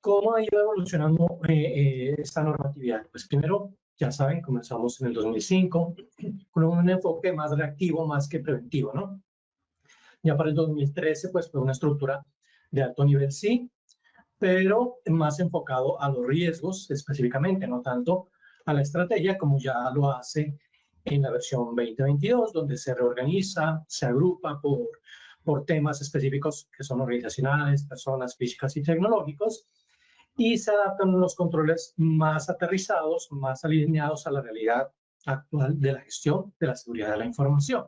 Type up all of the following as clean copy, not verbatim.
¿Cómo ha ido evolucionando esta normatividad? Pues primero, ya saben, comenzamos en el 2005 con un enfoque más reactivo más que preventivo, ¿no? Ya para el 2013, pues fue una estructura de alto nivel, sí, pero más enfocado a los riesgos específicamente, no tanto a la estrategia como ya lo hace en la versión 2022, donde se reorganiza, se agrupa por temas específicos que son organizacionales, personas físicas y tecnológicos, y se adaptan los controles más aterrizados, más alineados a la realidad actual de la gestión de la seguridad de la información.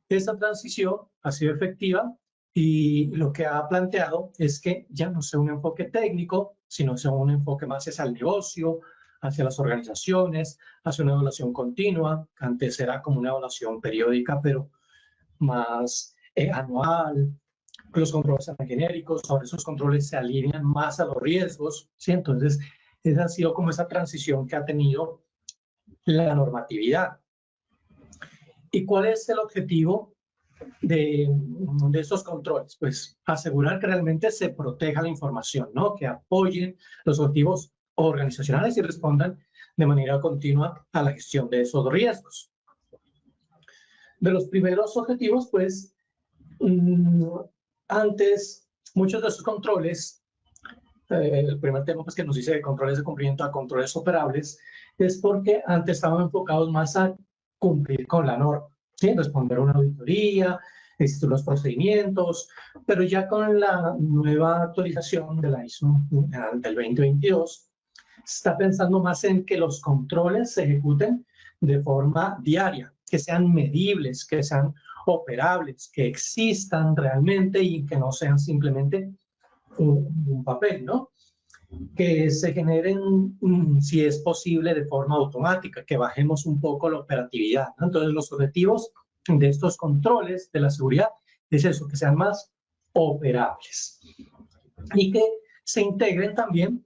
Esta transición ha sido efectiva y lo que ha planteado es que ya no sea un enfoque técnico, sino sea un enfoque más hacia el negocio, hacia las organizaciones, hacia una evaluación continua. Antes era como una evaluación periódica, pero más anual. Los controles eran genéricos, ahora esos controles se alinean más a los riesgos, ¿sí? Entonces, esa ha sido como esa transición que ha tenido la normatividad. ¿Y cuál es el objetivo de estos controles? Pues asegurar que realmente se proteja la información, ¿no? Que apoyen los objetivos organizacionales y respondan de manera continua a la gestión de esos riesgos. De los primeros objetivos, pues, antes, muchos de esos controles, el primer tema pues, que nos dice de controles de cumplimiento a controles operables, es porque antes estaban enfocados más a cumplir con la norma, ¿sí? Responder a una auditoría, existen los procedimientos, pero ya con la nueva actualización de la ISO del 2022, se está pensando más en que los controles se ejecuten de forma diaria, que sean medibles, que sean operables, que existan realmente y que no sean simplemente un papel, ¿no? Que se generen, si es posible, de forma automática, que bajemos un poco la operatividad, ¿no? Entonces, los objetivos de estos controles de la seguridad es eso, que sean más operables y que se integren también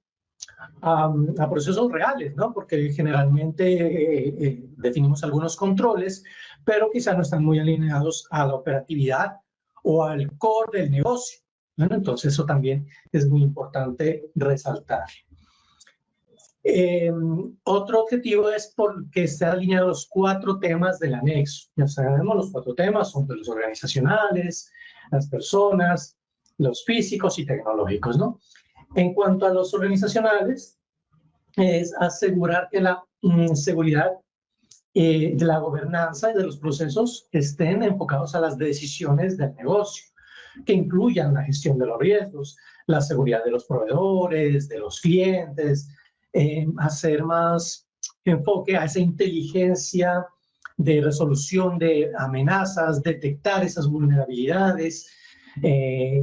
a procesos reales, ¿no? Porque generalmente definimos algunos controles, pero quizá no están muy alineados a la operatividad o al core del negocio, ¿no? Entonces eso también es muy importante resaltar. Otro objetivo es porque estén alineados los 4 temas del anexo. Ya sabemos, los 4 temas son los organizacionales, las personas, los físicos y tecnológicos, ¿no? En cuanto a los organizacionales, es asegurar que la seguridad de la gobernanza y de los procesos estén enfocados a las decisiones del negocio, que incluyan la gestión de los riesgos, la seguridad de los proveedores, de los clientes, hacer más enfoque a esa inteligencia de resolución de amenazas, detectar esas vulnerabilidades,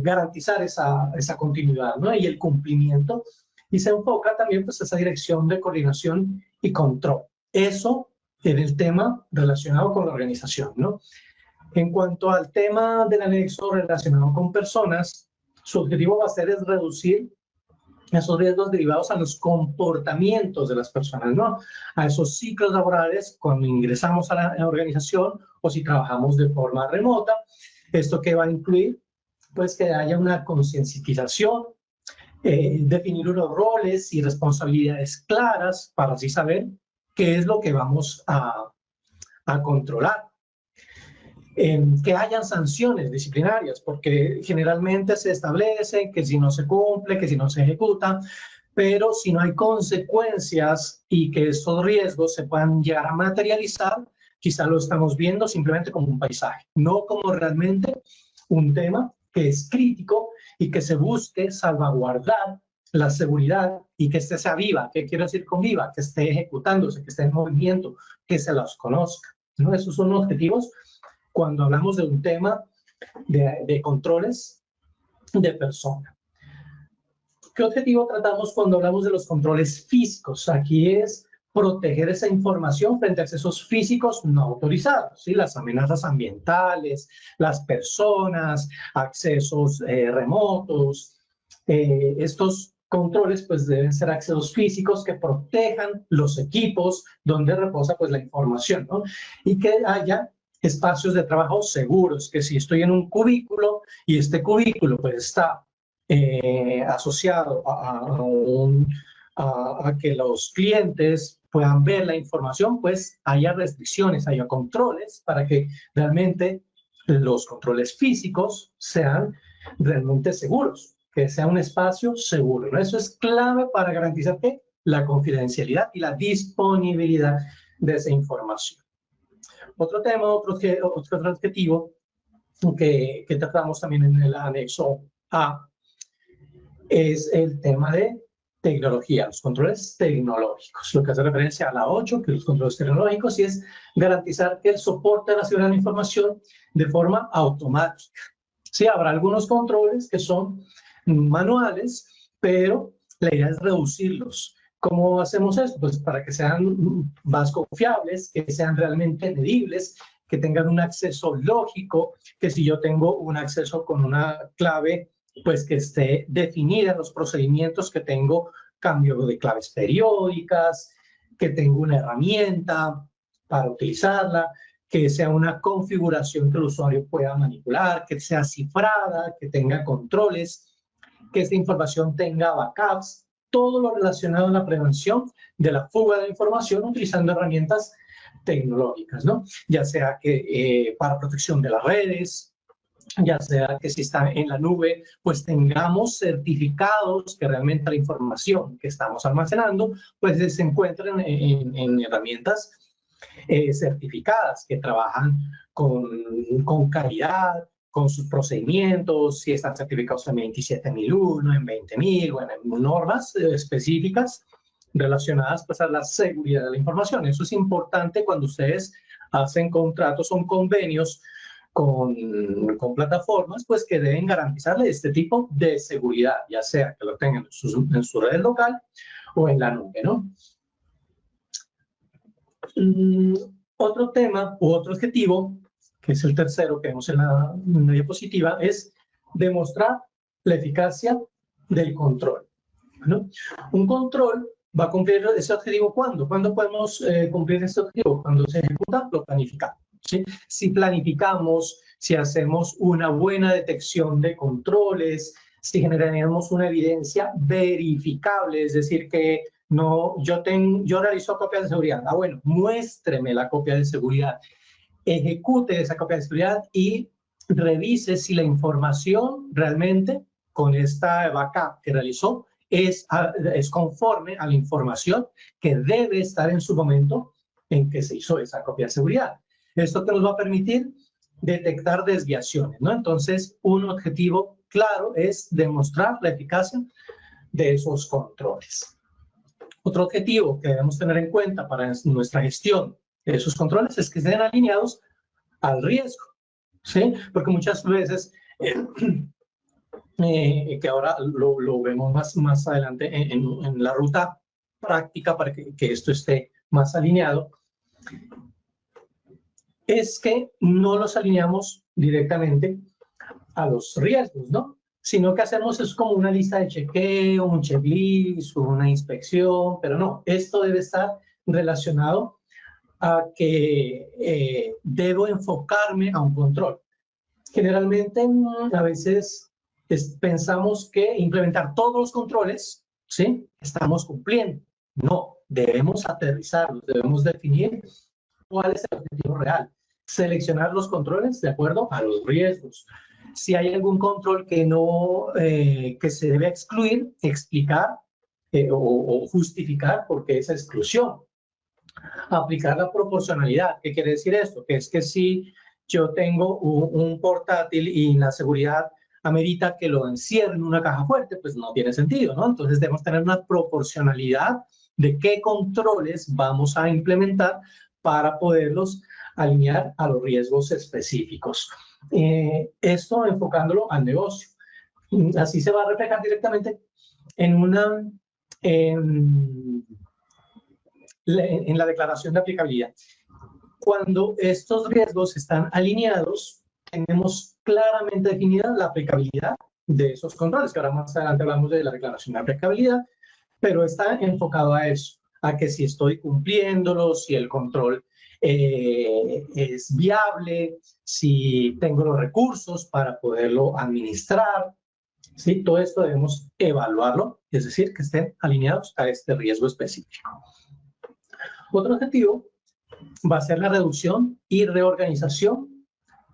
garantizar esa continuidad, ¿no? Y el cumplimiento, y se enfoca también pues esa dirección de coordinación y control. Eso en el tema relacionado con la organización, ¿no? En cuanto al tema del anexo relacionado con personas, su objetivo va a ser es reducir esos riesgos derivados a los comportamientos de las personas, ¿no? A esos ciclos laborales cuando ingresamos a la organización o si trabajamos de forma remota. ¿Esto qué va a incluir? Pues que haya una concientización, definir unos roles y responsabilidades claras para así saber qué es lo que vamos a controlar. Que hayan sanciones disciplinarias, porque generalmente se establece que si no se cumple, que si no se ejecuta, pero si no hay consecuencias y que estos riesgos se puedan llegar a materializar, quizá lo estamos viendo simplemente como un paisaje, no como realmente un tema que es crítico y que se busque salvaguardar la seguridad y que esté sea viva. ¿Qué quiero decir con viva? Que esté ejecutándose, que esté en movimiento, que se los conozca, ¿no? Esos son objetivos cuando hablamos de un tema de controles de persona. ¿Qué objetivo tratamos cuando hablamos de los controles físicos? Aquí es proteger esa información frente a accesos físicos no autorizados, ¿sí? Las amenazas ambientales, las personas, accesos remotos. Estos controles pues deben ser accesos físicos que protejan los equipos donde reposa pues la información, ¿no? Y que haya espacios de trabajo seguros, que si estoy en un cubículo y este cubículo pues está asociado a que los clientes puedan ver la información, pues haya restricciones, haya controles para que realmente los controles físicos sean realmente seguros, que sea un espacio seguro, ¿no? Eso es clave para garantizar que la confidencialidad y la disponibilidad de esa información. Otro tema, otro adjetivo que tratamos también en el anexo A es el tema de tecnología, los controles tecnológicos, lo que hace referencia a la 8, que los controles tecnológicos, y es garantizar que el soporte a la seguridad de la información de forma automática. Sí, habrá algunos controles que son manuales, pero la idea es reducirlos. ¿Cómo hacemos esto? Pues para que sean más confiables, que sean realmente medibles, que tengan un acceso lógico, que si yo tengo un acceso con una clave, pues que esté definida en los procedimientos que tengo, cambio de claves periódicas, que tengo una herramienta para utilizarla, que sea una configuración que el usuario pueda manipular, que sea cifrada, que tenga controles, que esta información tenga backups, todo lo relacionado a la prevención de la fuga de información utilizando herramientas tecnológicas, ¿no? Ya sea que para protección de las redes, ya sea que si está en la nube, pues tengamos certificados que realmente la información que estamos almacenando, pues se encuentren en herramientas certificadas que trabajan con calidad, con sus procedimientos, si están certificados en 27001, en 20000 o en normas específicas relacionadas pues a la seguridad de la información. Eso es importante cuando ustedes hacen contratos o convenios con plataformas, pues que deben garantizarle este tipo de seguridad, ya sea que lo tengan en su red local o en la nube, ¿no? Otro tema u otro objetivo, que es el tercero que vemos en la diapositiva, es demostrar la eficacia del control, ¿no? Un control va a cumplir ese objetivo ¿cuándo? ¿Cuándo podemos cumplir ese objetivo? Cuando se ejecuta, lo planificamos, ¿sí? Si planificamos, si hacemos una buena detección de controles, si generamos una evidencia verificable, es decir, que no, yo realizo copias de seguridad. Ah, bueno, muéstreme la copia de seguridad, ejecute esa copia de seguridad y revise si la información realmente con esta backup que realizó es conforme a la información que debe estar en su momento en que se hizo esa copia de seguridad. Esto que nos va a permitir detectar desviaciones, ¿no? Entonces, un objetivo claro es demostrar la eficacia de esos controles. Otro objetivo que debemos tener en cuenta para nuestra gestión de esos controles es que estén alineados al riesgo, ¿sí? Porque muchas veces, que ahora lo vemos más adelante en la ruta práctica para que esto esté más alineado, es que no los alineamos directamente a los riesgos, ¿no? Sino que hacemos es como una lista de chequeo, un checklist, una inspección, pero no, esto debe estar relacionado a que debo enfocarme a un control. Generalmente, a veces pensamos que implementar todos los controles, ¿sí? Estamos cumpliendo. No, debemos aterrizarlos, debemos definir cuál es el objetivo real. Seleccionar los controles de acuerdo a los riesgos. Si hay algún control que no, que se debe excluir, explicar o justificar por qué esa exclusión. Aplicar la proporcionalidad. ¿Qué quiere decir esto? Que es que si yo tengo un portátil y la seguridad amerita que lo encierre en una caja fuerte, pues no tiene sentido, ¿no? Entonces debemos tener una proporcionalidad de qué controles vamos a implementar para poderlos alinear a los riesgos específicos. Esto enfocándolo al negocio. Así se va a reflejar directamente en la declaración de aplicabilidad. Cuando estos riesgos están alineados, tenemos claramente definida la aplicabilidad de esos controles, que ahora más adelante hablamos de la declaración de aplicabilidad, pero está enfocado a eso, a que si estoy cumpliéndolo, si el control es viable, si tengo los recursos para poderlo administrar, ¿Sí? Todo esto debemos evaluarlo, es decir, que estén alineados a este riesgo específico. Otro objetivo va a ser la reducción y reorganización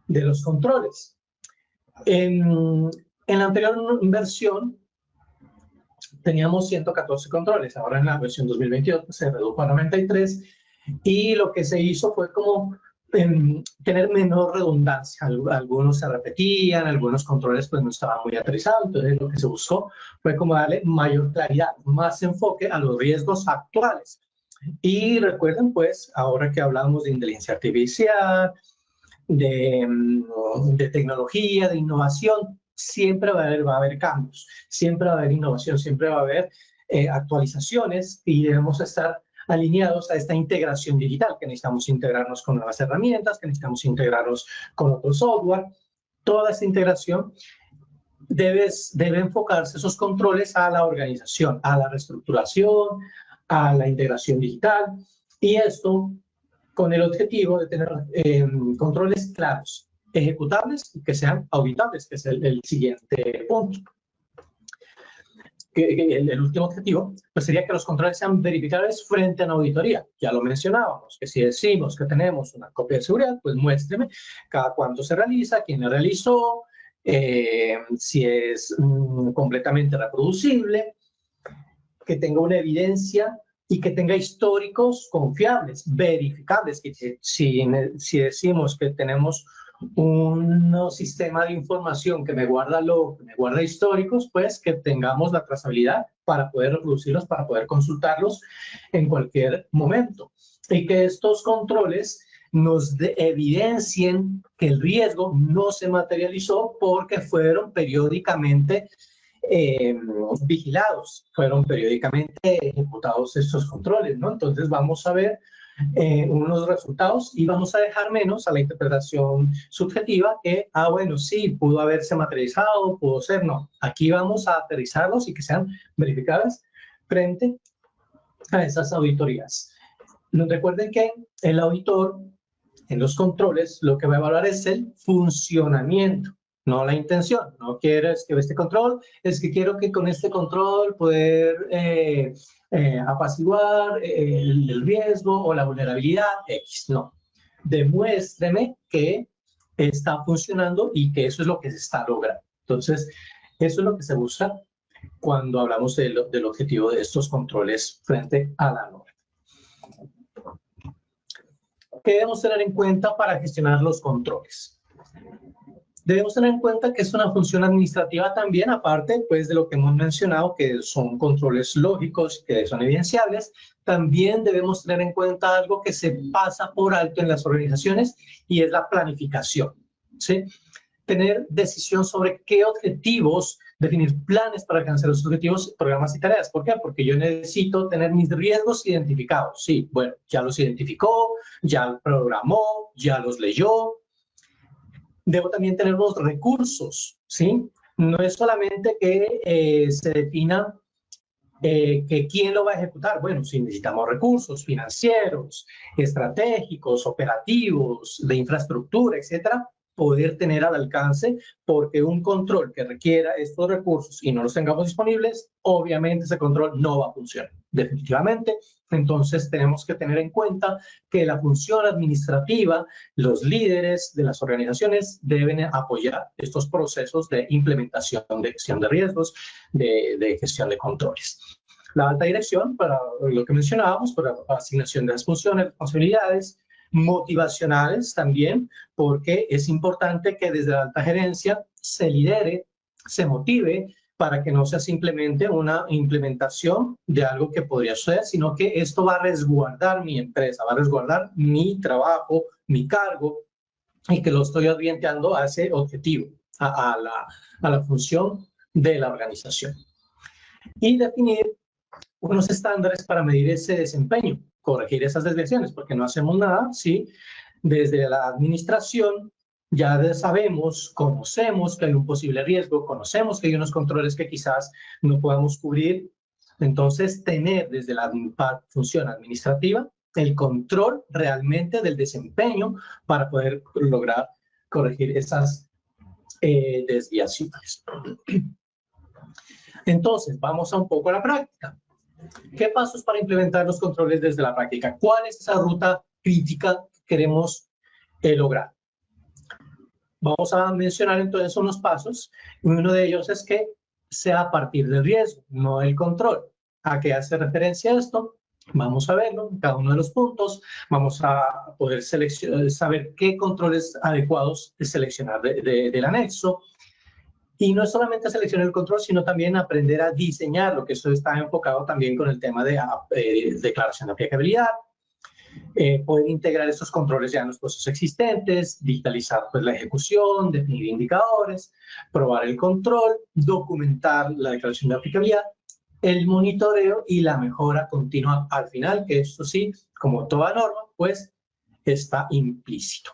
de los controles. En la anterior versión teníamos 114 controles, ahora en la versión 2022 se redujo a 93 y lo que se hizo fue como tener menor redundancia. Algunos se repetían, algunos controles pues no estaban muy aterrizados, entonces lo que se buscó fue como darle mayor claridad, más enfoque a los riesgos actuales. Y recuerden pues, ahora que hablamos de inteligencia artificial, de tecnología, de innovación, siempre va a haber cambios, siempre va a haber innovación, siempre va a haber actualizaciones y debemos estar alineados a esta integración digital, que necesitamos integrarnos con nuevas herramientas, que necesitamos integrarnos con otro software. Toda esta integración debe enfocarse esos controles a la organización, a la reestructuración, a la integración digital, y esto con el objetivo de tener controles claros, ejecutables y que sean auditables, que es el siguiente punto. El último objetivo pues sería que los controles sean verificables frente a una auditoría. Ya lo mencionábamos, que si decimos que tenemos una copia de seguridad, pues muéstreme cada cuánto se realiza, quién la realizó, si es completamente reproducible, que tenga una evidencia y que tenga históricos confiables, verificables. Que si decimos que tenemos un sistema de información que me guarda históricos, pues que tengamos la trazabilidad para poder reproducirlos, para poder consultarlos en cualquier momento. Y que estos controles nos evidencien que el riesgo no se materializó porque fueron periódicamente vigilados, fueron periódicamente ejecutados estos controles, ¿no? Entonces vamos a ver unos resultados y vamos a dejar menos a la interpretación subjetiva que, bueno, sí, pudo haberse materializado, pudo ser, no. Aquí vamos a aterrizarlos y que sean verificables frente a esas auditorías. Recuerden que el auditor en los controles lo que va a evaluar es el funcionamiento, no la intención. No quieres que este control, es que quiero que con este control poder apaciguar el riesgo o la vulnerabilidad X. No, demuéstreme que está funcionando y que eso es lo que se está logrando. Entonces, eso es lo que se busca cuando hablamos del objetivo de estos controles frente a la norma. ¿Qué debemos tener en cuenta para gestionar los controles? Debemos tener en cuenta que es una función administrativa también, aparte pues, de lo que hemos mencionado, que son controles lógicos, que son evidenciables. También debemos tener en cuenta algo que se pasa por alto en las organizaciones y es la planificación, ¿sí? Tener decisión sobre qué objetivos, definir planes para alcanzar los objetivos, programas y tareas. ¿Por qué? Porque yo necesito tener mis riesgos identificados. Sí, bueno, ya los identificó, ya los programó, ya los leyó. Debo también tener los recursos, ¿sí? No es solamente que se defina que quién lo va a ejecutar. Bueno, si necesitamos recursos financieros, estratégicos, operativos, de infraestructura, etcétera, poder tener al alcance, porque un control que requiera estos recursos y no los tengamos disponibles, obviamente ese control no va a funcionar, definitivamente. Entonces tenemos que tener en cuenta que la función administrativa, los líderes de las organizaciones deben apoyar estos procesos de implementación de gestión de riesgos, de gestión de controles. La alta dirección, para lo que mencionábamos, para asignación de las funciones, responsabilidades, motivacionales también, porque es importante que desde la alta gerencia se lidere, se motive, para que no sea simplemente una implementación de algo que podría suceder, sino que esto va a resguardar mi empresa, va a resguardar mi trabajo, mi cargo, y que lo estoy orientando a ese objetivo, a la función de la organización. Y definir unos estándares para medir ese desempeño, corregir esas desviaciones, porque no hacemos nada si desde la administración ya sabemos, conocemos que hay un posible riesgo, conocemos que hay unos controles que quizás no podamos cubrir. Entonces, tener desde la función administrativa el control realmente del desempeño para poder lograr corregir esas desviaciones. Entonces, vamos a un poco a la práctica. ¿Qué pasos para implementar los controles desde la práctica? ¿Cuál es esa ruta crítica que queremos lograr? Vamos a mencionar entonces unos pasos. Uno de ellos es que sea a partir del riesgo, no del control. ¿A qué hace referencia esto? Vamos a verlo en cada uno de los puntos. Vamos a poder saber qué controles adecuados seleccionar del anexo. Y no es solamente seleccionar el control, sino también aprender a diseñarlo, que esto está enfocado también con el tema de declaración de aplicabilidad. Poder integrar estos controles ya en los procesos existentes, digitalizar pues, la ejecución, definir indicadores, probar el control, documentar la declaración de aplicabilidad, el monitoreo y la mejora continua al final, que esto sí, como toda norma, pues está implícito.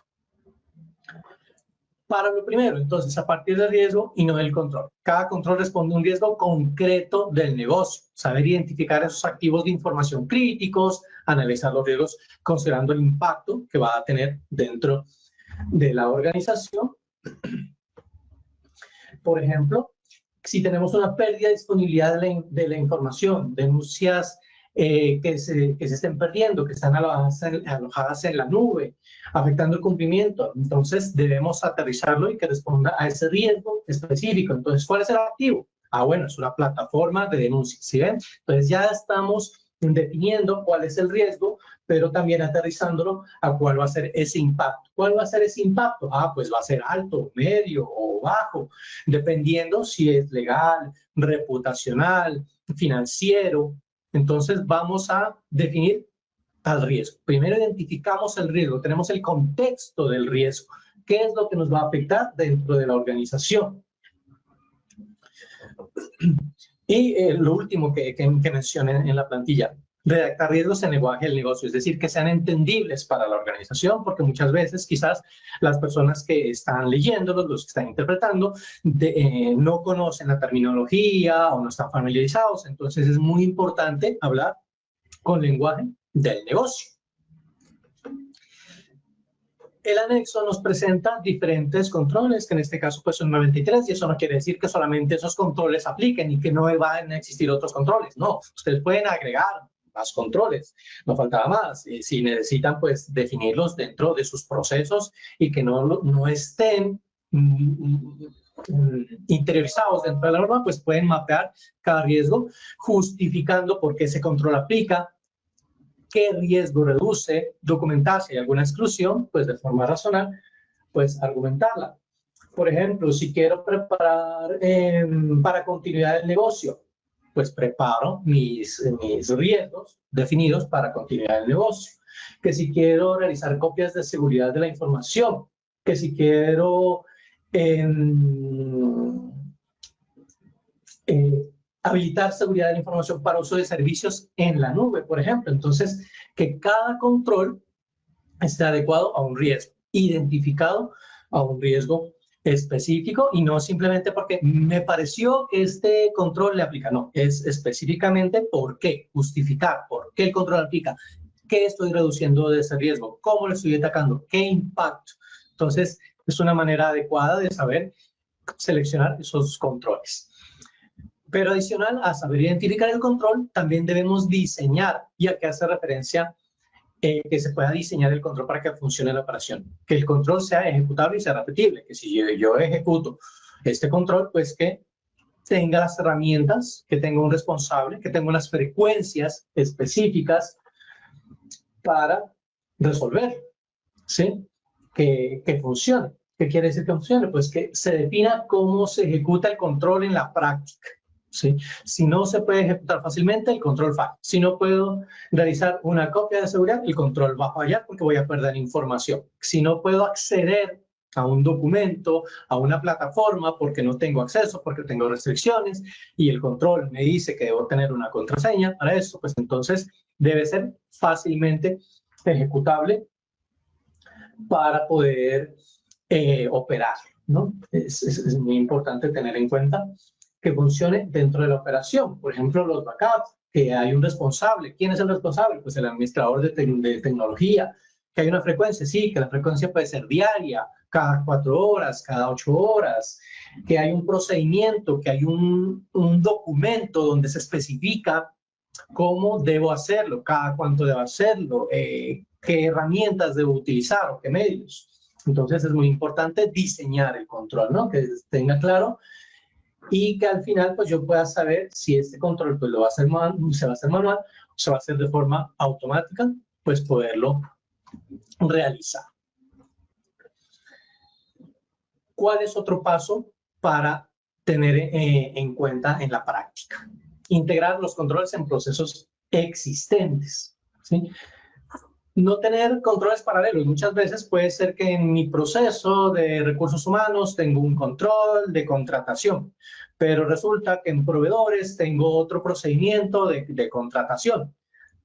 Para lo primero, entonces, a partir del riesgo y no del control. Cada control responde a un riesgo concreto del negocio. Saber identificar esos activos de información críticos, analizar los riesgos considerando el impacto que va a tener dentro de la organización. Por ejemplo, si tenemos una pérdida de disponibilidad de la información, denuncias que se estén perdiendo, que están alojadas en la nube, afectando el cumplimiento, entonces debemos aterrizarlo y que responda a ese riesgo específico. Entonces, ¿cuál es el activo? Bueno, es una plataforma de denuncia, ¿sí ven? Entonces ya estamos definiendo cuál es el riesgo, pero también aterrizándolo a cuál va a ser ese impacto. ¿Cuál va a ser ese impacto? Pues va a ser alto, medio o bajo, dependiendo si es legal, reputacional, financiero. Entonces vamos a definir al riesgo. Primero identificamos el riesgo, tenemos el contexto del riesgo. ¿Qué es lo que nos va a afectar dentro de la organización? Y lo último que mencioné en la plantilla, redactar riesgos en lenguaje del negocio, es decir, que sean entendibles para la organización, porque muchas veces quizás las personas que están leyéndolos, los que están interpretando, no conocen la terminología o no están familiarizados. Entonces es muy importante hablar con lenguaje del negocio. El anexo nos presenta diferentes controles, que en este caso pues son 93, y eso no quiere decir que solamente esos controles apliquen y que no van a existir otros controles. No, ustedes pueden agregar más controles, no faltaba más. Si necesitan pues definirlos dentro de sus procesos y que no estén interiorizados dentro de la norma, pues pueden mapear cada riesgo justificando por qué ese control aplica, qué riesgo reduce, documentar si hay alguna exclusión, pues de forma racional, pues argumentarla. Por ejemplo, si quiero preparar para continuidad del negocio, pues preparo mis riesgos definidos para continuidad del negocio. Que si quiero realizar copias de seguridad de la información, que si quiero habilitar seguridad de la información para uso de servicios en la nube, por ejemplo. Entonces, que cada control esté adecuado a un riesgo, identificado a un riesgo específico y no simplemente porque me pareció que este control le aplica. No, es específicamente por qué, justificar por qué el control aplica, qué estoy reduciendo de ese riesgo, cómo lo estoy atacando, qué impacto. Entonces, es una manera adecuada de saber seleccionar esos controles. Pero adicional a saber identificar el control, también debemos diseñar, y a qué hace referencia que se pueda diseñar el control para que funcione la operación. Que el control sea ejecutable y sea repetible, que si yo ejecuto este control, pues que tenga las herramientas, que tenga un responsable, que tenga unas frecuencias específicas para resolver, ¿sí? Que funcione. ¿Qué quiere decir que funcione? Pues que se defina cómo se ejecuta el control en la práctica. ¿Sí? Si no se puede ejecutar fácilmente, el control falla. Si no puedo realizar una copia de seguridad, el control va a fallar porque voy a perder información. Si no puedo acceder a un documento, a una plataforma, porque no tengo acceso, porque tengo restricciones, y el control me dice que debo tener una contraseña para eso, pues entonces debe ser fácilmente ejecutable para poder operar, ¿no? Es muy importante tener en cuenta que funcione dentro de la operación. Por ejemplo, los backups, que hay un responsable. ¿Quién es el responsable? Pues el administrador de tecnología. Que hay una frecuencia, sí, que la frecuencia puede ser diaria, cada 4 horas, cada 8 horas, que hay un procedimiento, que hay un documento donde se especifica cómo debo hacerlo, cada cuánto debo hacerlo, qué herramientas debo utilizar o qué medios. Entonces es muy importante diseñar el control, ¿no? Que tenga claro y que al final pues yo pueda saber si este control pues lo va a hacer se va a hacer manual o se va a hacer de forma automática, pues poderlo realizar. ¿Cuál es otro paso para tener en cuenta en la práctica? Integrar los controles en procesos existentes, ¿sí? No tener controles paralelos. Muchas veces puede ser que en mi proceso de recursos humanos tengo un control de contratación, pero resulta que en proveedores tengo otro procedimiento de contratación.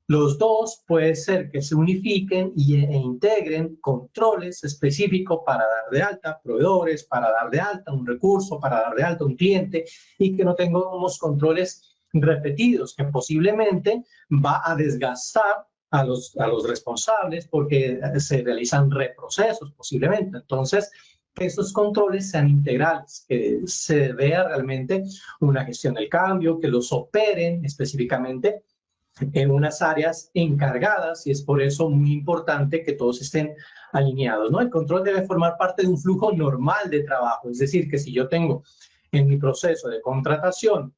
Los dos puede ser que se unifiquen e integren controles específicos para dar de alta proveedores, para dar de alta un recurso, para dar de alta un cliente y que no tengamos controles repetidos que posiblemente va a desgastar a los responsables porque se realizan reprocesos posiblemente. Entonces, que esos controles sean integrales, que se vea realmente una gestión del cambio, que los operen específicamente en unas áreas encargadas y es por eso muy importante que todos estén alineados, ¿no? El control debe formar parte de un flujo normal de trabajo, es decir, que si yo tengo en mi proceso de contratación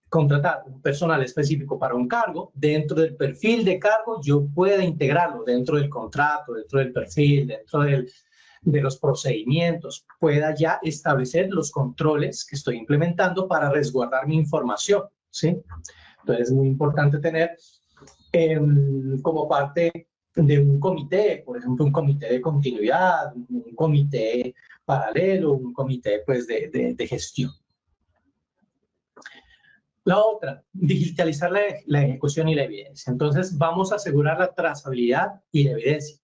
contratar un personal específico para un cargo, dentro del perfil de cargo yo pueda integrarlo dentro del contrato, dentro del perfil, dentro de los procedimientos, pueda ya establecer los controles que estoy implementando para resguardar mi información, ¿sí? Entonces es muy importante tener como parte de un comité, por ejemplo, un comité de continuidad, un comité paralelo, un comité pues, de gestión. La otra, digitalizar la ejecución y la evidencia. Entonces, vamos a asegurar la trazabilidad y la evidencia.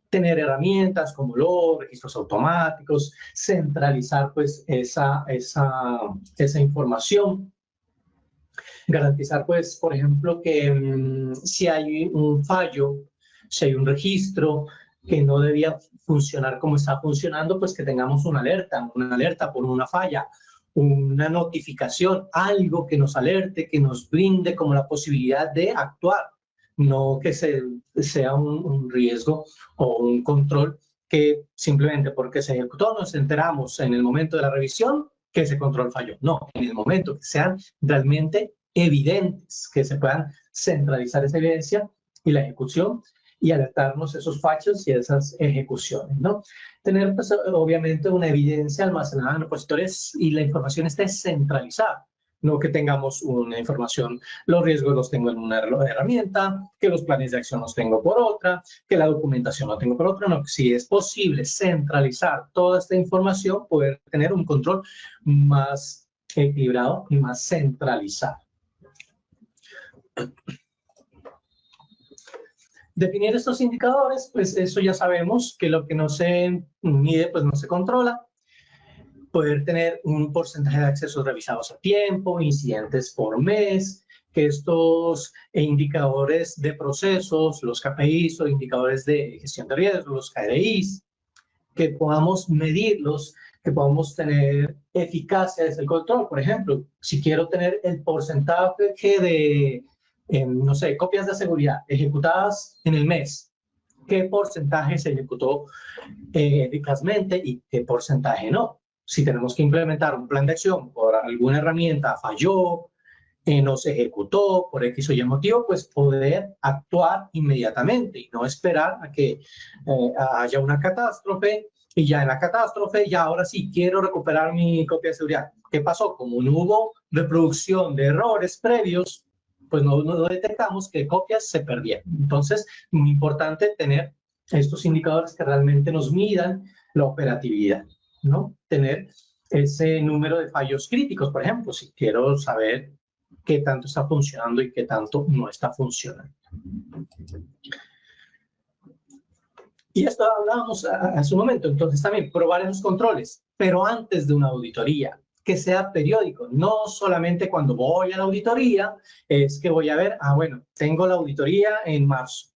Tener herramientas como los registros automáticos, centralizar pues esa información. Garantizar pues, por ejemplo, que si hay un fallo, si hay un registro que no debía funcionar como está funcionando, pues que tengamos una alerta por una falla, una notificación, algo que nos alerte, que nos brinde como la posibilidad de actuar, no que sea un riesgo o un control que simplemente porque se ejecutó nos enteramos en el momento de la revisión que ese control falló. No, en el momento que sean realmente evidentes, que se puedan centralizar esa evidencia y la ejecución y alertarnos esos fallos y esas ejecuciones, ¿no? Tener, pues, obviamente, una evidencia almacenada en repositorios y la información esté centralizada, no que tengamos una información, los riesgos los tengo en una herramienta, que los planes de acción los tengo por otra, que la documentación la tengo por otra, no, si es posible centralizar toda esta información, poder tener un control más equilibrado y más centralizado. Definir estos indicadores, pues eso ya sabemos que lo que no se mide, pues no se controla. Poder tener un porcentaje de accesos revisados a tiempo, incidentes por mes, que estos indicadores de procesos, los KPIs o indicadores de gestión de riesgos, los KRIs, que podamos medirlos, que podamos tener eficacia desde el control. Por ejemplo, si quiero tener el porcentaje de no sé, copias de seguridad ejecutadas en el mes, qué porcentaje se ejecutó eficazmente y qué porcentaje no. Si tenemos que implementar un plan de acción por alguna herramienta falló, no se ejecutó por X o Y motivo, pues poder actuar inmediatamente y no esperar a que haya una catástrofe y ya en la catástrofe, ya ahora sí quiero recuperar mi copia de seguridad. ¿Qué pasó? Como no hubo reproducción de errores previos, pues no detectamos que copias se perdieron. Entonces, muy importante tener estos indicadores que realmente nos midan la operatividad, ¿no? Tener ese número de fallos críticos, por ejemplo, si quiero saber qué tanto está funcionando y qué tanto no está funcionando. Y esto hablábamos hace un momento, entonces también probar esos controles, pero antes de una auditoría, que sea periódico, no solamente cuando voy a la auditoría, es que voy a ver, bueno, tengo la auditoría en marzo,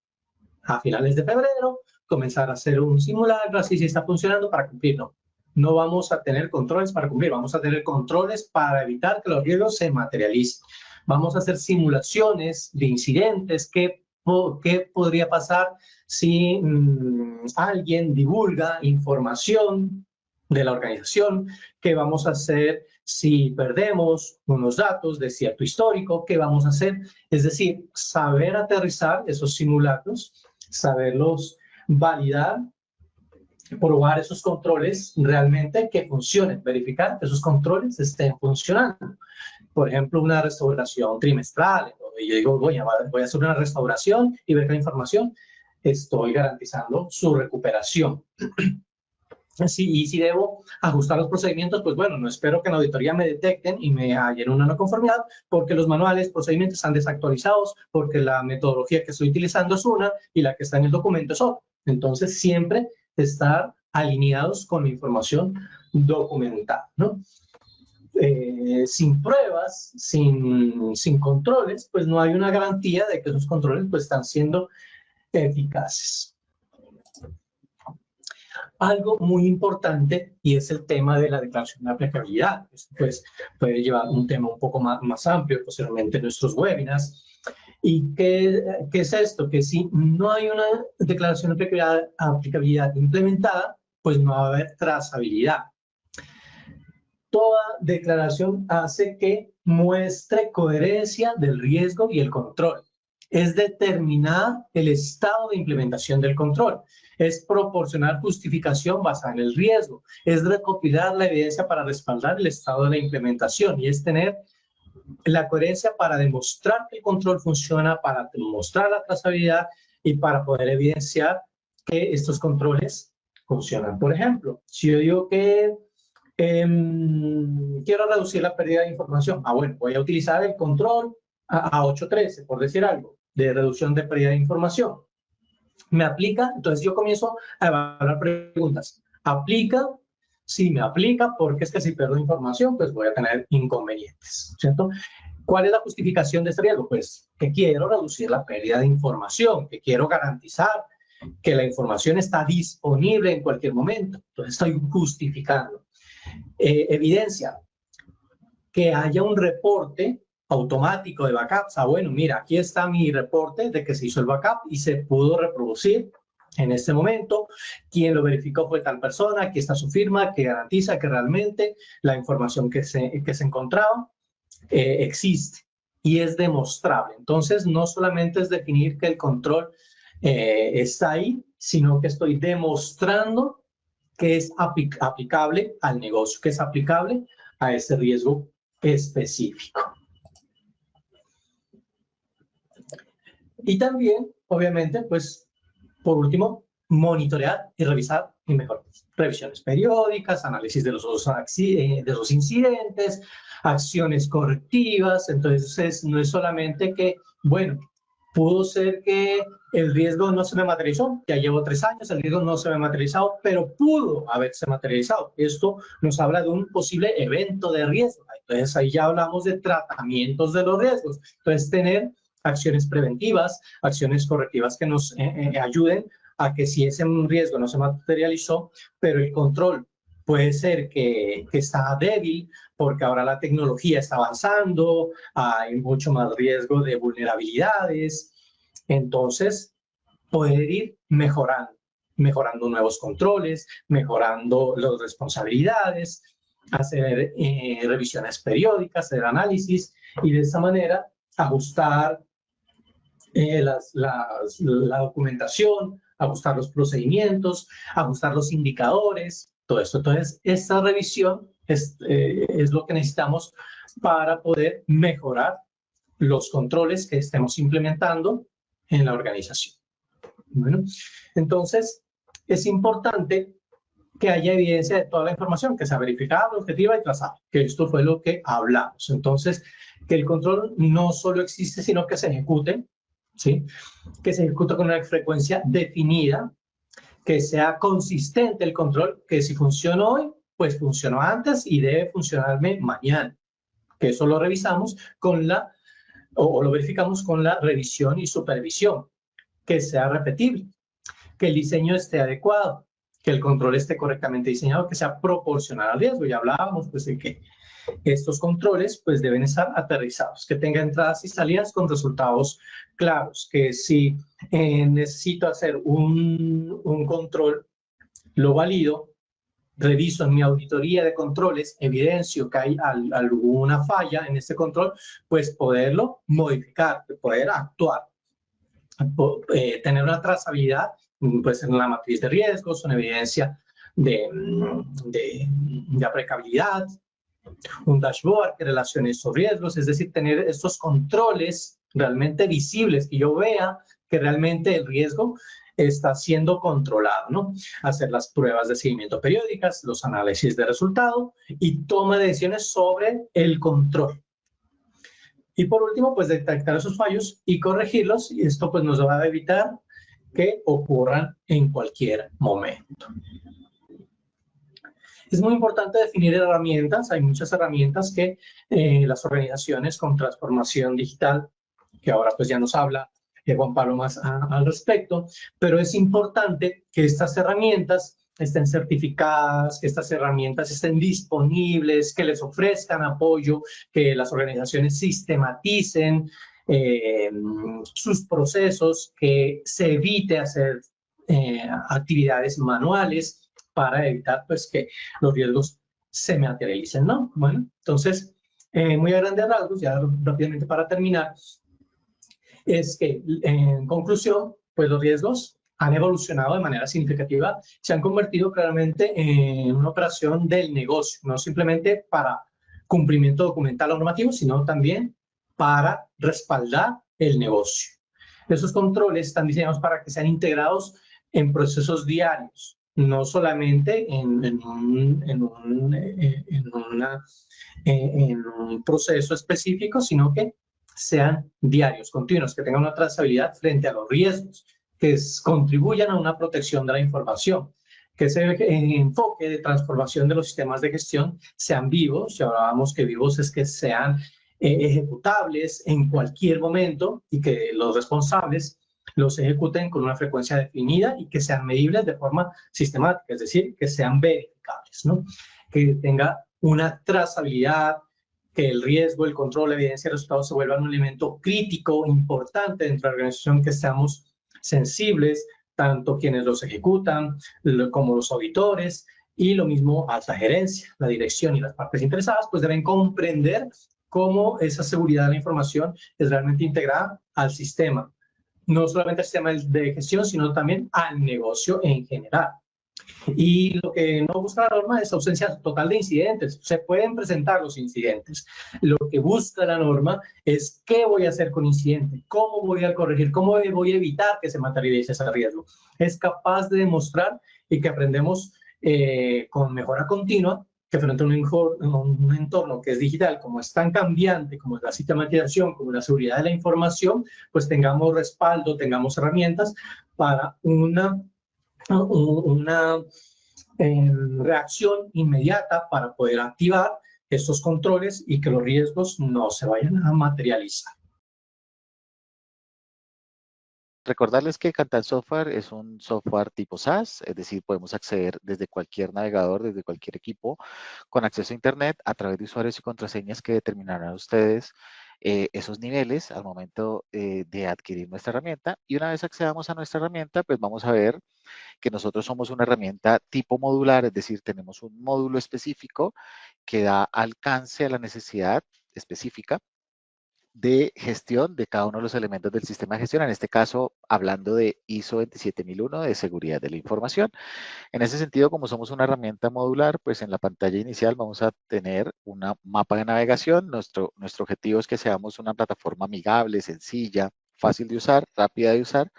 a finales de febrero, comenzar a hacer un simulacro, así si está funcionando para cumplirlo. No vamos a tener controles para cumplir, vamos a tener controles para evitar que los riesgos se materialicen. Vamos a hacer simulaciones de incidentes, qué podría pasar si alguien divulga información de la organización, qué vamos a hacer si perdemos unos datos de cierto histórico, qué vamos a hacer. Es decir, saber aterrizar esos simulacros, saberlos validar, probar esos controles realmente que funcionen, verificar que esos controles estén funcionando. Por ejemplo, una restauración trimestral, y yo digo, voy a hacer una restauración y ver la información, estoy garantizando su recuperación. Y si debo ajustar los procedimientos, pues bueno, no espero que en la auditoría me detecten y me hallen una no conformidad, porque los manuales, procedimientos están desactualizados, porque la metodología que estoy utilizando es una y la que está en el documento es otra. Entonces, siempre estar alineados con la información documentada, ¿no? Sin pruebas, sin controles, pues no hay una garantía de que esos controles pues están siendo eficaces. Algo muy importante y es el tema de la declaración de aplicabilidad. Esto pues puede llevar un tema un poco más amplio posteriormente en nuestros webinars. ¿Y qué es esto? Que si no hay una declaración de aplicabilidad implementada, pues no va a haber trazabilidad. Toda declaración hace que muestre coherencia del riesgo y el control. Es determinar el estado de implementación del control. Es proporcionar justificación basada en el riesgo. Es recopilar la evidencia para respaldar el estado de la implementación. Y es tener la coherencia para demostrar que el control funciona, para demostrar la trazabilidad y para poder evidenciar que estos controles funcionan. Por ejemplo, si yo digo que quiero reducir la pérdida de información. Bueno, voy a utilizar el control a 8.13, por decir algo, de reducción de pérdida de información. ¿Me aplica? Entonces yo comienzo a evaluar preguntas. ¿Aplica? Sí, me aplica, porque es que si pierdo información, pues voy a tener inconvenientes, ¿cierto? ¿Cuál es la justificación de este riesgo? Pues que quiero reducir la pérdida de información, que quiero garantizar que la información está disponible en cualquier momento. Entonces estoy justificando. Evidencia, que haya un reporte automático de backups. Bueno, mira, aquí está mi reporte de que se hizo el backup y se pudo reproducir en este momento. Quien lo verificó fue tal persona, aquí está su firma que garantiza que realmente la información que se encontraba existe y es demostrable. Entonces, no solamente es definir que el control está ahí, sino que estoy demostrando que es aplicable al negocio, que es aplicable a ese riesgo específico. Y también, obviamente, pues, por último, monitorear y revisar y mejorar. Revisiones periódicas, análisis de los incidentes, acciones correctivas. Entonces, no es solamente que, bueno, pudo ser que el riesgo no se me materializó, ya llevo 3 años, el riesgo no se me ha materializado, pero pudo haberse materializado. Esto nos habla de un posible evento de riesgo. Entonces, ahí ya hablamos de tratamientos de los riesgos. Entonces, tener acciones preventivas, acciones correctivas que nos ayuden a que si ese riesgo no se materializó, pero el control puede ser que está débil porque ahora la tecnología está avanzando, hay mucho más riesgo de vulnerabilidades. Entonces, poder ir mejorando nuevos controles, mejorando las responsabilidades, hacer revisiones periódicas, hacer análisis y de esa manera ajustar la documentación, ajustar los procedimientos, ajustar los indicadores, todo esto. Entonces, esta revisión es lo que necesitamos para poder mejorar los controles que estemos implementando en la organización. Bueno, entonces, es importante que haya evidencia de toda la información, que sea verificada, objetiva y trazable, que esto fue lo que hablamos. Entonces, que el control no solo existe, sino que se ejecute, ¿sí? Que se ejecute con una frecuencia definida, que sea consistente el control, que si funciona hoy, pues funcionó antes y debe funcionarme mañana. Que eso lo revisamos con o lo verificamos con la revisión y supervisión. que sea repetible, que el diseño esté adecuado, que el control esté correctamente diseñado, que sea proporcional al riesgo. Ya hablábamos pues de que estos controles pues deben estar aterrizados, que tenga entradas y salidas con resultados claros, que si necesito hacer un control, lo valido, reviso en mi auditoría de controles, evidencio que hay alguna falla en este control, pues poderlo modificar, poder actuar, tener una trazabilidad, pues en la matriz de riesgos, una evidencia de aplicabilidad, un dashboard que relacione estos riesgos, es decir, tener estos controles realmente visibles, que yo vea que realmente el riesgo está siendo controlado, ¿no? Hacer las pruebas de seguimiento periódicas, los análisis de resultado y toma de decisiones sobre el control. Y por último, pues detectar esos fallos y corregirlos, y esto pues nos va a evitar que ocurran en cualquier momento. Es muy importante definir herramientas. Hay muchas herramientas que las organizaciones con transformación digital, que ahora pues ya nos habla Juan Pablo más al respecto, pero es importante que estas herramientas estén certificadas, que estas herramientas estén disponibles, que les ofrezcan apoyo, que las organizaciones sistematicen sus procesos, que se evite hacer actividades manuales para evitar pues que los riesgos se materialicen, ¿no? Bueno, entonces, muy a grandes rasgos, ya rápidamente para terminar, es que, en conclusión, pues los riesgos han evolucionado de manera significativa, se han convertido claramente en una operación del negocio, no simplemente para cumplimiento documental o normativo, sino también para respaldar el negocio. Esos controles están diseñados para que sean integrados en procesos diarios, no solamente en un proceso específico, sino que sean diarios, continuos, que tengan una trazabilidad frente a los riesgos, que contribuyan a una protección de la información, que ese enfoque de transformación de los sistemas de gestión sean vivos, y hablábamos que vivos es que sean ejecutables en cualquier momento y que los responsables los ejecuten con una frecuencia definida y que sean medibles de forma sistemática, es decir, que sean verificables, ¿no? Que tenga una trazabilidad, que el riesgo, el control, la evidencia y resultados se vuelvan un elemento crítico, importante dentro de la organización, que seamos sensibles, tanto quienes los ejecutan como los auditores, y lo mismo a la gerencia, la dirección y las partes interesadas, pues deben comprender cómo esa seguridad de la información es realmente integrada al sistema, no solamente al sistema de gestión, sino también al negocio en general. Y lo que no busca la norma es ausencia total de incidentes. Se pueden presentar los incidentes. Lo que busca la norma es qué voy a hacer con incidente, cómo voy a corregir, cómo voy a evitar que se materialice ese riesgo. Es capaz de demostrar y que aprendemos con mejora continua que frente a un entorno que es digital, como es tan cambiante, como es la sistematización, como la seguridad de la información, pues tengamos respaldo, tengamos herramientas para una reacción inmediata para poder activar estos controles y que los riesgos no se vayan a materializar. Recordarles que Cantan Software es un software tipo SaaS, es decir, podemos acceder desde cualquier navegador, desde cualquier equipo, con acceso a Internet a través de usuarios y contraseñas que determinarán ustedes esos niveles al momento de adquirir nuestra herramienta. Y una vez accedamos a nuestra herramienta, pues vamos a ver que nosotros somos una herramienta tipo modular, es decir, tenemos un módulo específico que da alcance a la necesidad específica de gestión de cada uno de los elementos del sistema de gestión, en este caso hablando de ISO 27001 de seguridad de la información. En ese sentido, como somos una herramienta modular, pues en la pantalla inicial vamos a tener un mapa de navegación. Nuestro objetivo es que seamos una plataforma amigable, sencilla, fácil de usar, rápida de usar.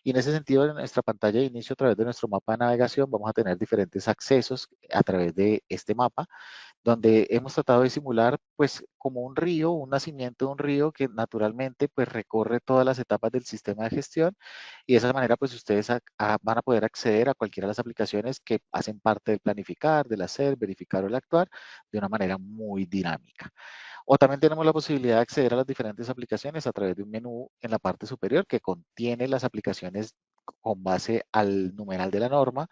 Y en ese sentido, en nuestra pantalla de inicio, a través de nuestro mapa de navegación, vamos a tener diferentes accesos a través de este mapa, donde hemos tratado de simular pues como un río, un nacimiento de un río que naturalmente pues recorre todas las etapas del sistema de gestión y de esa manera pues ustedes van a poder acceder a cualquiera de las aplicaciones que hacen parte del planificar, del hacer, verificar o el actuar de una manera muy dinámica. O también tenemos la posibilidad de acceder a las diferentes aplicaciones a través de un menú en la parte superior que contiene las aplicaciones con base al numeral de la norma,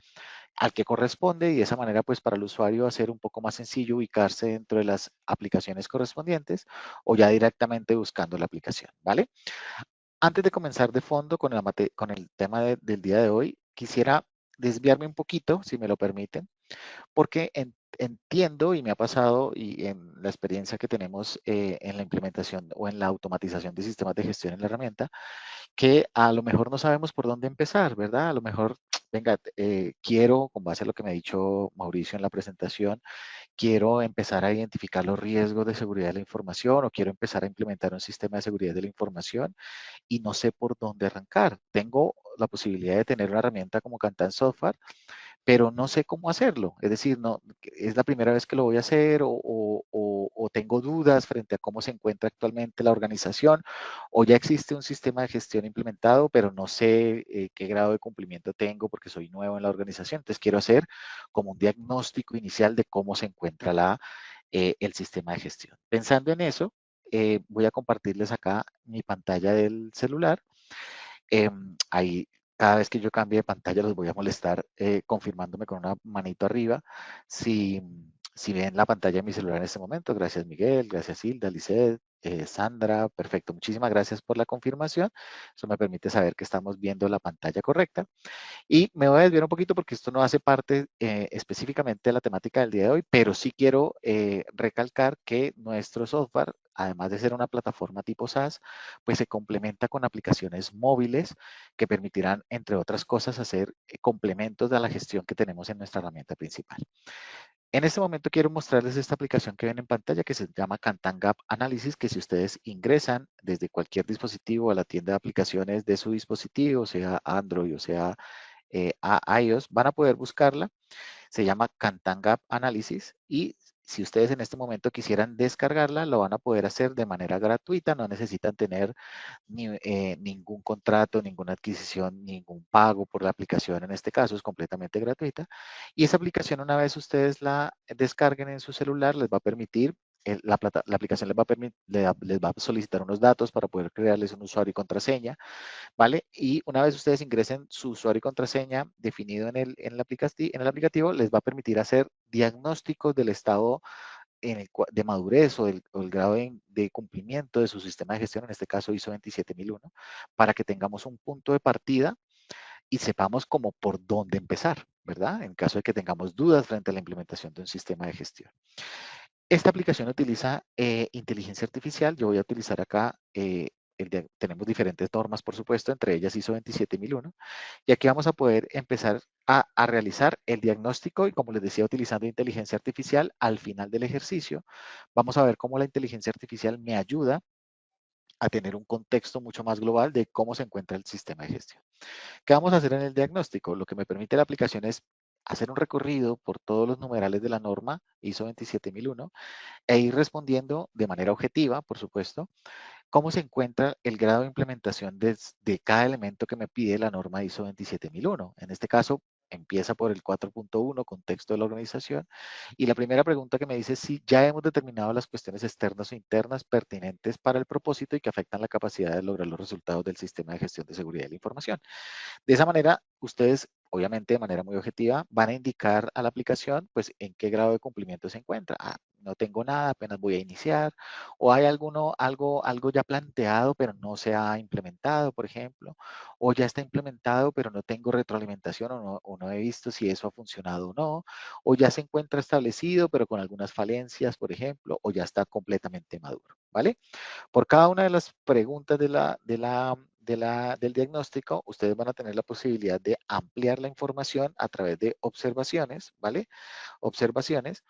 al que corresponde, y de esa manera, pues para el usuario va a ser un poco más sencillo ubicarse dentro de las aplicaciones correspondientes o ya directamente buscando la aplicación, ¿vale? Antes de comenzar de fondo con con el tema del día de hoy, quisiera desviarme un poquito, si me lo permiten, porque entiendo y me ha pasado y en la experiencia que tenemos en la implementación o en la automatización de sistemas de gestión en la herramienta, que a lo mejor no sabemos por dónde empezar, ¿verdad? A lo mejor, venga, quiero, con base a lo que me ha dicho Mauricio en la presentación, quiero empezar a identificar los riesgos de seguridad de la información o quiero empezar a implementar un sistema de seguridad de la información y no sé por dónde arrancar. Tengo la posibilidad de tener una herramienta como Cantan Software, pero no sé cómo hacerlo. Es decir, no, es la primera vez que lo voy a hacer o tengo dudas frente a cómo se encuentra actualmente la organización o ya existe un sistema de gestión implementado, pero no sé qué grado de cumplimiento tengo porque soy nuevo en la organización. Entonces quiero hacer como un diagnóstico inicial de cómo se encuentra el sistema de gestión. Pensando en eso, voy a compartirles acá mi pantalla del celular. Ahí, cada vez que yo cambie de pantalla, los voy a molestar confirmándome con una manito arriba. Si ven la pantalla de mi celular en este momento, gracias Miguel, gracias Hilda, Lisset, Sandra, perfecto. Muchísimas gracias por la confirmación. Eso me permite saber que estamos viendo la pantalla correcta. Y me voy a desviar un poquito porque esto no hace parte específicamente de la temática del día de hoy, pero sí quiero recalcar que nuestro software, además de ser una plataforma tipo SaaS, pues se complementa con aplicaciones móviles que permitirán, entre otras cosas, hacer complementos de la gestión que tenemos en nuestra herramienta principal. En este momento quiero mostrarles esta aplicación que ven en pantalla que se llama Kantan Gap Analysis, que si ustedes ingresan desde cualquier dispositivo a la tienda de aplicaciones de su dispositivo, sea Android o sea a iOS, van a poder buscarla. Se llama Kantan Gap Analysis y si ustedes en este momento quisieran descargarla, lo van a poder hacer de manera gratuita, no necesitan tener ningún contrato, ninguna adquisición, ningún pago por la aplicación, en este caso es completamente gratuita. Y esa aplicación, una vez ustedes la descarguen en su celular, les va a permitir, la aplicación les va a solicitar unos datos para poder crearles un usuario y contraseña, ¿vale? Y una vez ustedes ingresen su usuario y contraseña definido en el aplicativo, les va a permitir hacer diagnósticos del estado de madurez o el grado de cumplimiento de su sistema de gestión, en este caso ISO 27001, para que tengamos un punto de partida y sepamos como por dónde empezar, ¿verdad? En caso de que tengamos dudas frente a la implementación de un sistema de gestión. Esta aplicación utiliza inteligencia artificial. Yo voy a utilizar acá, tenemos diferentes normas, por supuesto, entre ellas ISO 27001. Y aquí vamos a poder empezar a realizar el diagnóstico y, como les decía, utilizando inteligencia artificial al final del ejercicio. Vamos a ver cómo la inteligencia artificial me ayuda a tener un contexto mucho más global de cómo se encuentra el sistema de gestión. ¿Qué vamos a hacer en el diagnóstico? Lo que me permite la aplicación es hacer un recorrido por todos los numerales de la norma ISO 27001 e ir respondiendo de manera objetiva, por supuesto, cómo se encuentra el grado de implementación de cada elemento que me pide la norma ISO 27001. En este caso, empieza por el 4.1, contexto de la organización, y la primera pregunta que me dice es si ya hemos determinado las cuestiones externas o internas pertinentes para el propósito y que afectan la capacidad de lograr los resultados del sistema de gestión de seguridad de la información. De esa manera, ustedes, obviamente de manera muy objetiva, van a indicar a la aplicación, pues, en qué grado de cumplimiento se encuentra. Ah, no tengo nada, apenas voy a iniciar. O hay algo ya planteado, pero no se ha implementado, por ejemplo. O ya está implementado, pero no tengo retroalimentación o no he visto si eso ha funcionado o no. O ya se encuentra establecido, pero con algunas falencias, por ejemplo. O ya está completamente maduro, ¿vale? Por cada una de las preguntas del diagnóstico, ustedes van a tener la posibilidad de ampliar la información a través de observaciones, ¿vale? Observaciones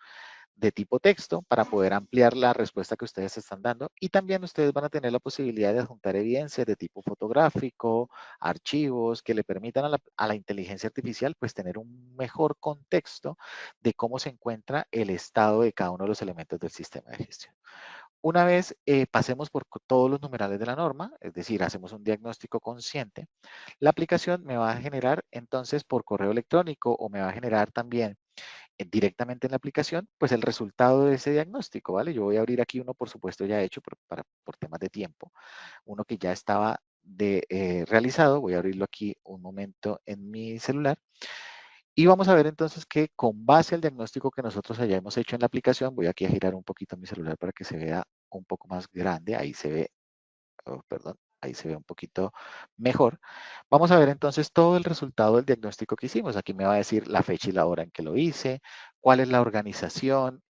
de tipo texto para poder ampliar la respuesta que ustedes están dando, y también ustedes van a tener la posibilidad de adjuntar evidencias de tipo fotográfico, archivos que le permitan a la inteligencia artificial pues tener un mejor contexto de cómo se encuentra el estado de cada uno de los elementos del sistema de gestión. Una vez pasemos por todos los numerales de la norma, es decir, hacemos un diagnóstico consciente, la aplicación me va a generar entonces por correo electrónico o me va a generar también directamente en la aplicación, pues el resultado de ese diagnóstico, ¿vale? Yo voy a abrir aquí uno, por supuesto, ya hecho por temas de tiempo, uno que ya estaba realizado, voy a abrirlo aquí un momento en mi celular, y vamos a ver entonces que con base al diagnóstico que nosotros hayamos hecho en la aplicación, voy aquí a girar un poquito mi celular para que se vea un poco más grande, ahí se ve, oh, perdón, ahí se ve un poquito mejor. Vamos a ver entonces todo el resultado del diagnóstico que hicimos. Aquí me va a decir la fecha y la hora en que lo hice, cuál es la organización,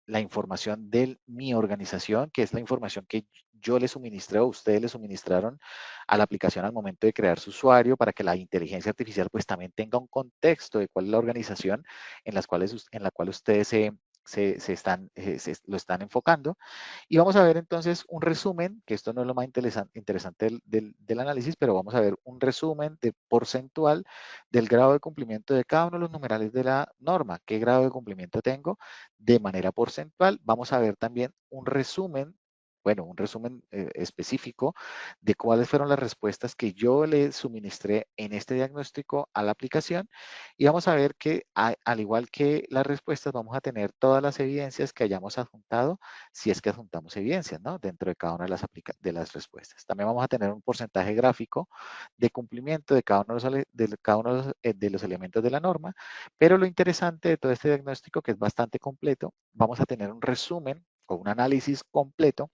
la información de mi organización, que es la información que yo le suministré o ustedes le suministraron a la aplicación al momento de crear su usuario, para que la inteligencia artificial pues también tenga un contexto de cuál es la organización en la cual ustedes lo están enfocando. Y vamos a ver entonces un resumen, que esto no es lo más interesante del análisis, pero vamos a ver un resumen de porcentual del grado de cumplimiento de cada uno de los numerales de la norma. ¿Qué grado de cumplimiento tengo de manera porcentual? Vamos a ver también un resumen, bueno, un resumen específico de cuáles fueron las respuestas que yo le suministré en este diagnóstico a la aplicación. Y vamos a ver que al igual que las respuestas, vamos a tener todas las evidencias que hayamos adjuntado, si es que adjuntamos evidencias, ¿no? Dentro de cada una de las respuestas. También vamos a tener un porcentaje gráfico de cumplimiento de cada uno de los elementos de la norma, pero lo interesante de todo este diagnóstico, que es bastante completo, vamos a tener un resumen o un análisis completo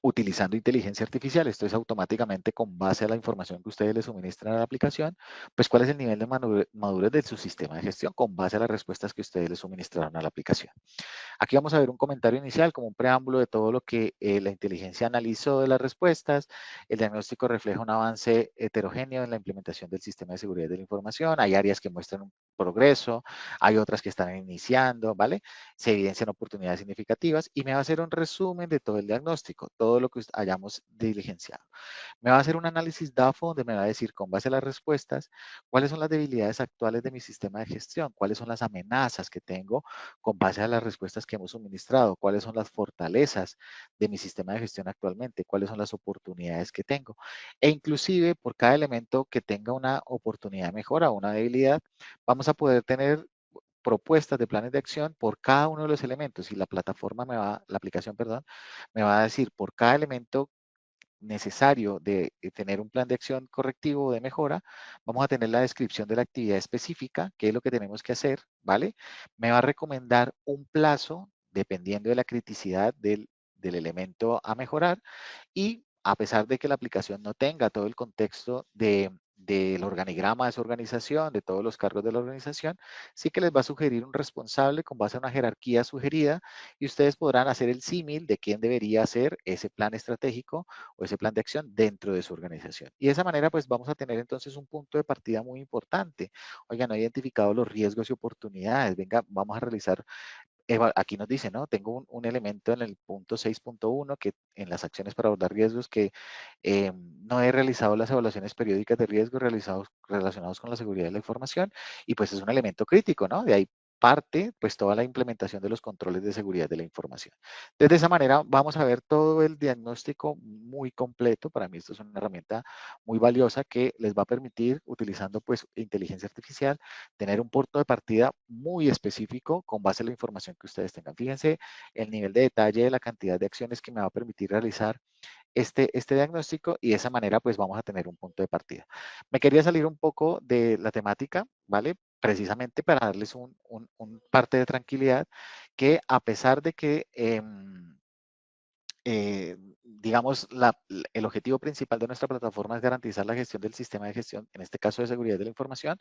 utilizando inteligencia artificial. Esto es automáticamente con base a la información que ustedes le suministran a la aplicación, pues cuál es el nivel de madurez de su sistema de gestión con base a las respuestas que ustedes le suministraron a la aplicación. Aquí vamos a ver un comentario inicial como un preámbulo de todo lo que la inteligencia analizó de las respuestas. El diagnóstico refleja un avance heterogéneo en la implementación del sistema de seguridad de la información. Hay áreas que muestran un progreso, hay otras que están iniciando, ¿vale? Se evidencian oportunidades significativas y me va a hacer un resumen de todo el diagnóstico, todo lo que hayamos diligenciado. Me va a hacer un análisis DAFO donde me va a decir, con base a las respuestas, cuáles son las debilidades actuales de mi sistema de gestión, cuáles son las amenazas que tengo con base a las respuestas que hemos suministrado, cuáles son las fortalezas de mi sistema de gestión actualmente, cuáles son las oportunidades que tengo. E inclusive por cada elemento que tenga una oportunidad de mejora o una debilidad, vamos a poder tener propuestas de planes de acción por cada uno de los elementos, y la la aplicación, perdón, me va a decir por cada elemento necesario de tener un plan de acción correctivo o de mejora, vamos a tener la descripción de la actividad específica, qué es lo que tenemos que hacer, ¿vale? Me va a recomendar un plazo dependiendo de la criticidad del elemento a mejorar, y a pesar de que la aplicación no tenga todo el contexto del organigrama de su organización, de todos los cargos de la organización, sí que les va a sugerir un responsable con base a una jerarquía sugerida, y ustedes podrán hacer el símil de quién debería hacer ese plan estratégico o ese plan de acción dentro de su organización. Y de esa manera, pues vamos a tener entonces un punto de partida muy importante. Oigan, no he identificado los riesgos y oportunidades. Venga, vamos a realizar aquí nos dice, ¿no? Tengo un elemento en el punto 6.1 que en las acciones para abordar riesgos que no he realizado las evaluaciones periódicas de riesgos relacionados con la seguridad de la información, y pues es un elemento crítico, ¿no? De ahí parte pues toda la implementación de los controles de seguridad de la información. Entonces, de esa manera vamos a ver todo el diagnóstico muy completo. Para mí esto es una herramienta muy valiosa que les va a permitir, utilizando pues inteligencia artificial, tener un punto de partida muy específico con base a la información que ustedes tengan. Fíjense el nivel de detalle de la cantidad de acciones que me va a permitir realizar este diagnóstico, y de esa manera pues vamos a tener un punto de partida. Me quería salir un poco de la temática, ¿vale? Precisamente para darles un parte de tranquilidad, que a pesar de que digamos, el objetivo principal de nuestra plataforma es garantizar la gestión del sistema de gestión, en este caso de seguridad de la información,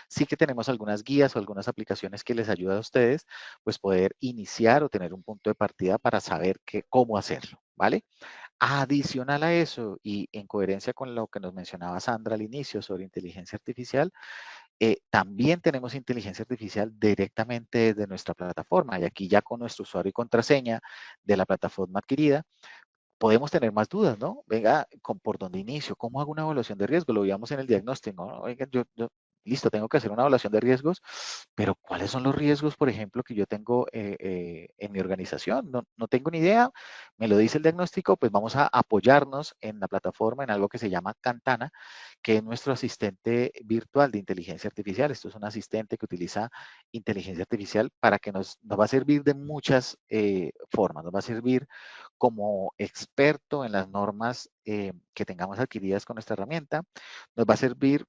sí que tenemos algunas guías o algunas aplicaciones que les ayudan a ustedes, pues poder iniciar o tener un punto de partida para saber cómo hacerlo, ¿vale? Adicional a eso, y en coherencia con lo que nos mencionaba Sandra al inicio sobre inteligencia artificial, también tenemos inteligencia artificial directamente desde nuestra plataforma y aquí ya con nuestro usuario y contraseña de la plataforma adquirida, podemos tener más dudas, ¿no? Venga, ¿por dónde inicio? ¿Cómo hago una evaluación de riesgo? Lo veíamos en el diagnóstico, ¿no? Oiga, listo, tengo que hacer una evaluación de riesgos, pero ¿cuáles son los riesgos, por ejemplo, que yo tengo en mi organización? No tengo ni idea, me lo dice el diagnóstico, pues vamos a apoyarnos en la plataforma, en algo que se llama Cantana, que es nuestro asistente virtual de inteligencia artificial. Esto es un asistente que utiliza inteligencia artificial para que nos va a servir de muchas formas, nos va a servir como experto en las normas que tengamos adquiridas con nuestra herramienta, nos va a servir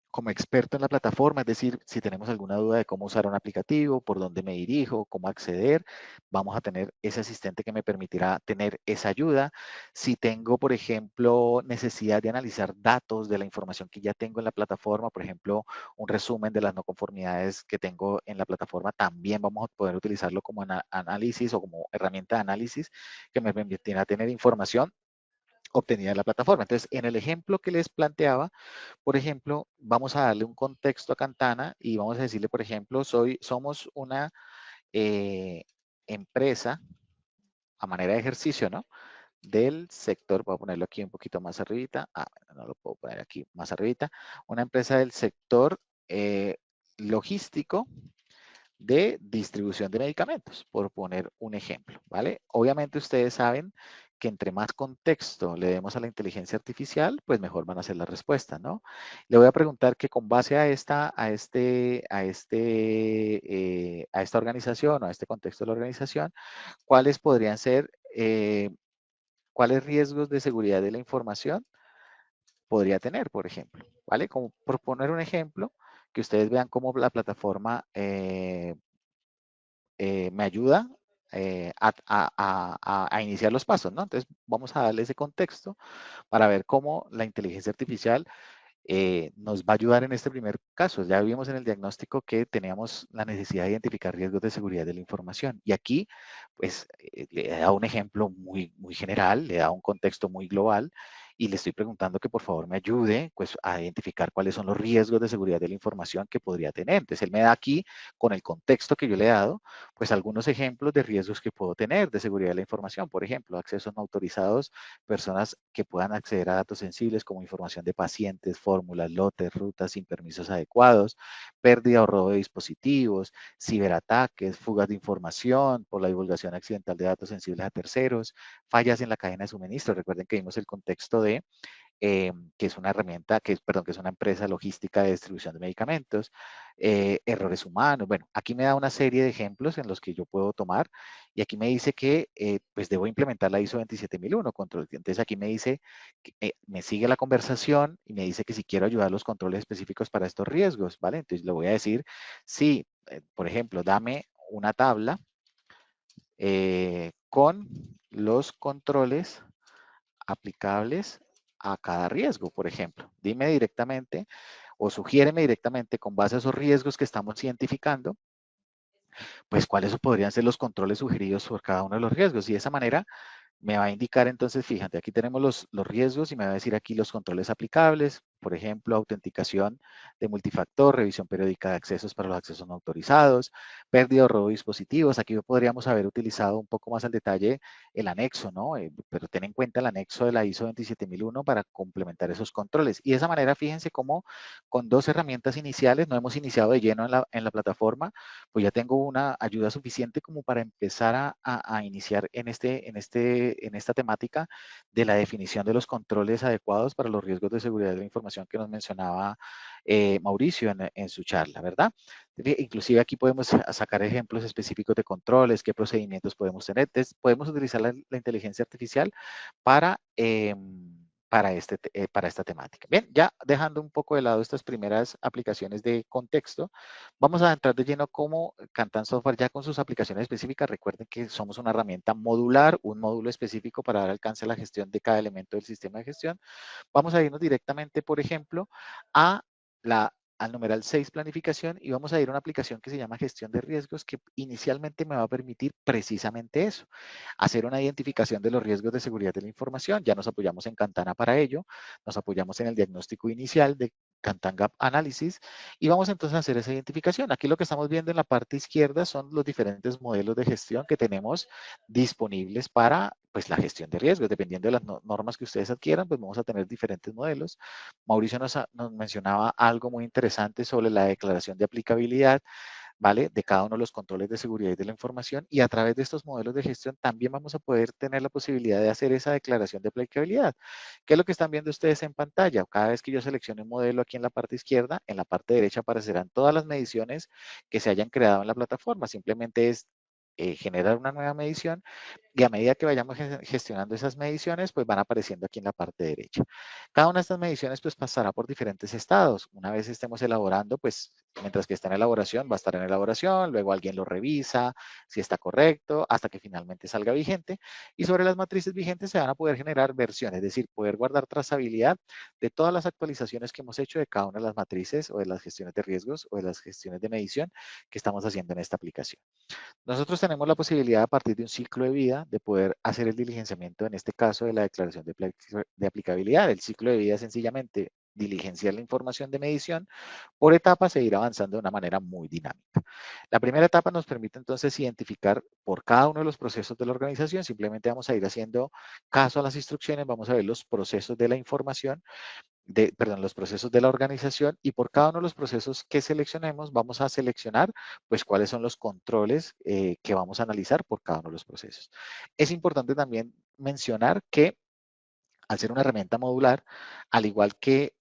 como experto en la plataforma, es decir, si tenemos alguna duda de cómo usar un aplicativo, por dónde me dirijo, cómo acceder, vamos a tener ese asistente que me permitirá tener esa ayuda. Si tengo, por ejemplo, necesidad de analizar datos de la información que ya tengo en la plataforma, por ejemplo, un resumen de las no conformidades que tengo en la plataforma, también vamos a poder utilizarlo como análisis o como herramienta de análisis que me permitirá tener información obtenida de la plataforma. Entonces, en el ejemplo que les planteaba, por ejemplo, vamos a darle un contexto a Cantana y vamos a decirle, por ejemplo, somos una empresa a manera de ejercicio, ¿no? Del sector, voy a ponerlo aquí un poquito más arribita, no lo puedo poner aquí más arribita, una empresa del sector logístico de distribución de medicamentos, por poner un ejemplo, ¿vale? Obviamente ustedes saben que entre más contexto le demos a la inteligencia artificial, pues mejor van a ser las respuestas, ¿no? Le voy a preguntar que con base a esta organización o a este contexto de la organización, ¿cuáles podrían ser, cuáles riesgos de seguridad de la información podría tener, por ejemplo, ¿vale? Como por poner un ejemplo, que ustedes vean cómo la plataforma me ayuda a iniciar los pasos, ¿no? Entonces, vamos a darle ese contexto para ver cómo la inteligencia artificial nos va a ayudar en este primer caso. Ya vimos en el diagnóstico que teníamos la necesidad de identificar riesgos de seguridad de la información. Y aquí, pues, le he dado un ejemplo muy general, le he dado un contexto muy global y le estoy preguntando que por favor me ayude pues, a identificar cuáles son los riesgos de seguridad de la información que podría tener. Entonces, él me da aquí, con el contexto que yo le he dado, pues algunos ejemplos de riesgos que puedo tener de seguridad de la información. Por ejemplo, accesos no autorizados, personas que puedan acceder a datos sensibles como información de pacientes, fórmulas, lotes, rutas sin permisos adecuados, pérdida o robo de dispositivos, ciberataques, fugas de información por la divulgación accidental de datos sensibles a terceros, fallas en la cadena de suministro. Recuerden que vimos el contexto de que es una herramienta, perdón, que es una empresa logística de distribución de medicamentos, errores humanos. Bueno, aquí me da una serie de ejemplos en los que yo puedo tomar y aquí me dice que pues debo implementar la ISO 27001 control. Entonces aquí me dice, me sigue la conversación y me dice que si quiero ayudar a los controles específicos para estos riesgos, ¿vale? Entonces le voy a decir, sí, por ejemplo, dame una tabla con los controles aplicables a cada riesgo, por ejemplo. Dime directamente o sugiéreme directamente con base a esos riesgos que estamos identificando, pues cuáles podrían ser los controles sugeridos por cada uno de los riesgos. Y de esa manera me va a indicar entonces, fíjate, aquí tenemos los riesgos y me va a decir aquí los controles aplicables, por ejemplo, autenticación de multifactor, revisión periódica de accesos para los accesos no autorizados, pérdida o robo de dispositivos. Aquí podríamos haber utilizado un poco más al detalle el anexo, ¿no? Pero ten en cuenta el anexo de la ISO 27001 para complementar esos controles. Y de esa manera, fíjense cómo con dos herramientas iniciales, no hemos iniciado de lleno en la plataforma, pues ya tengo una ayuda suficiente como para empezar a iniciar en esta temática de la definición de los controles adecuados para los riesgos de seguridad de la información que nos mencionaba Mauricio en su charla, ¿verdad? Inclusive aquí podemos sacar ejemplos específicos de controles, qué procedimientos podemos tener. Entonces, podemos utilizar la inteligencia artificial para, para esta temática. Bien, ya dejando un poco de lado estas primeras aplicaciones de contexto, vamos a entrar de lleno como Kantan Software ya con sus aplicaciones específicas. Recuerden que somos una herramienta modular, un módulo específico para dar alcance a la gestión de cada elemento del sistema de gestión. Vamos a irnos directamente, por ejemplo, a al numeral 6, planificación, y vamos a ir a una aplicación que se llama gestión de riesgos, que inicialmente me va a permitir precisamente eso, hacer una identificación de los riesgos de seguridad de la información. Ya nos apoyamos en Cantana para ello, nos apoyamos en el diagnóstico inicial de Cantan Gap Analysis, y vamos entonces a hacer esa identificación. Aquí lo que estamos viendo en la parte izquierda son los diferentes modelos de gestión que tenemos disponibles para pues, la gestión de riesgos. Dependiendo de las normas que ustedes adquieran, pues vamos a tener diferentes modelos. Mauricio nos mencionaba algo muy interesante sobre la declaración de aplicabilidad, ¿vale? De cada uno de los controles de seguridad y de la información, y a través de estos modelos de gestión también vamos a poder tener la posibilidad de hacer esa declaración de aplicabilidad. ¿Qué es lo que están viendo ustedes en pantalla? Cada vez que yo seleccione un modelo aquí en la parte izquierda, en la parte derecha aparecerán todas las mediciones que se hayan creado en la plataforma. Simplemente es generar una nueva medición, y a medida que vayamos gestionando esas mediciones, pues van apareciendo aquí en la parte derecha. Cada una de estas mediciones pues pasará por diferentes estados. Una vez estemos elaborando, pues mientras que está en elaboración, va a estar en elaboración, luego alguien lo revisa, si está correcto, hasta que finalmente salga vigente. Y sobre las matrices vigentes se van a poder generar versiones, es decir, poder guardar trazabilidad de todas las actualizaciones que hemos hecho de cada una de las matrices o de las gestiones de riesgos o de las gestiones de medición que estamos haciendo en esta aplicación. Nosotros tenemos la posibilidad a partir de un ciclo de vida de poder hacer el diligenciamiento, en este caso de la declaración de aplicabilidad. El ciclo de vida es sencillamente diligenciar la información de medición por etapas e ir avanzando de una manera muy dinámica. La primera etapa nos permite entonces identificar por cada uno de los procesos de la organización. Simplemente vamos a ir haciendo caso a las instrucciones, vamos a ver los procesos de la información, perdón, los procesos de la organización, y por cada uno de los procesos que seleccionemos vamos a seleccionar pues cuáles son los controles que vamos a analizar por cada uno de los procesos. Es importante también mencionar que al ser una herramienta modular, al igual que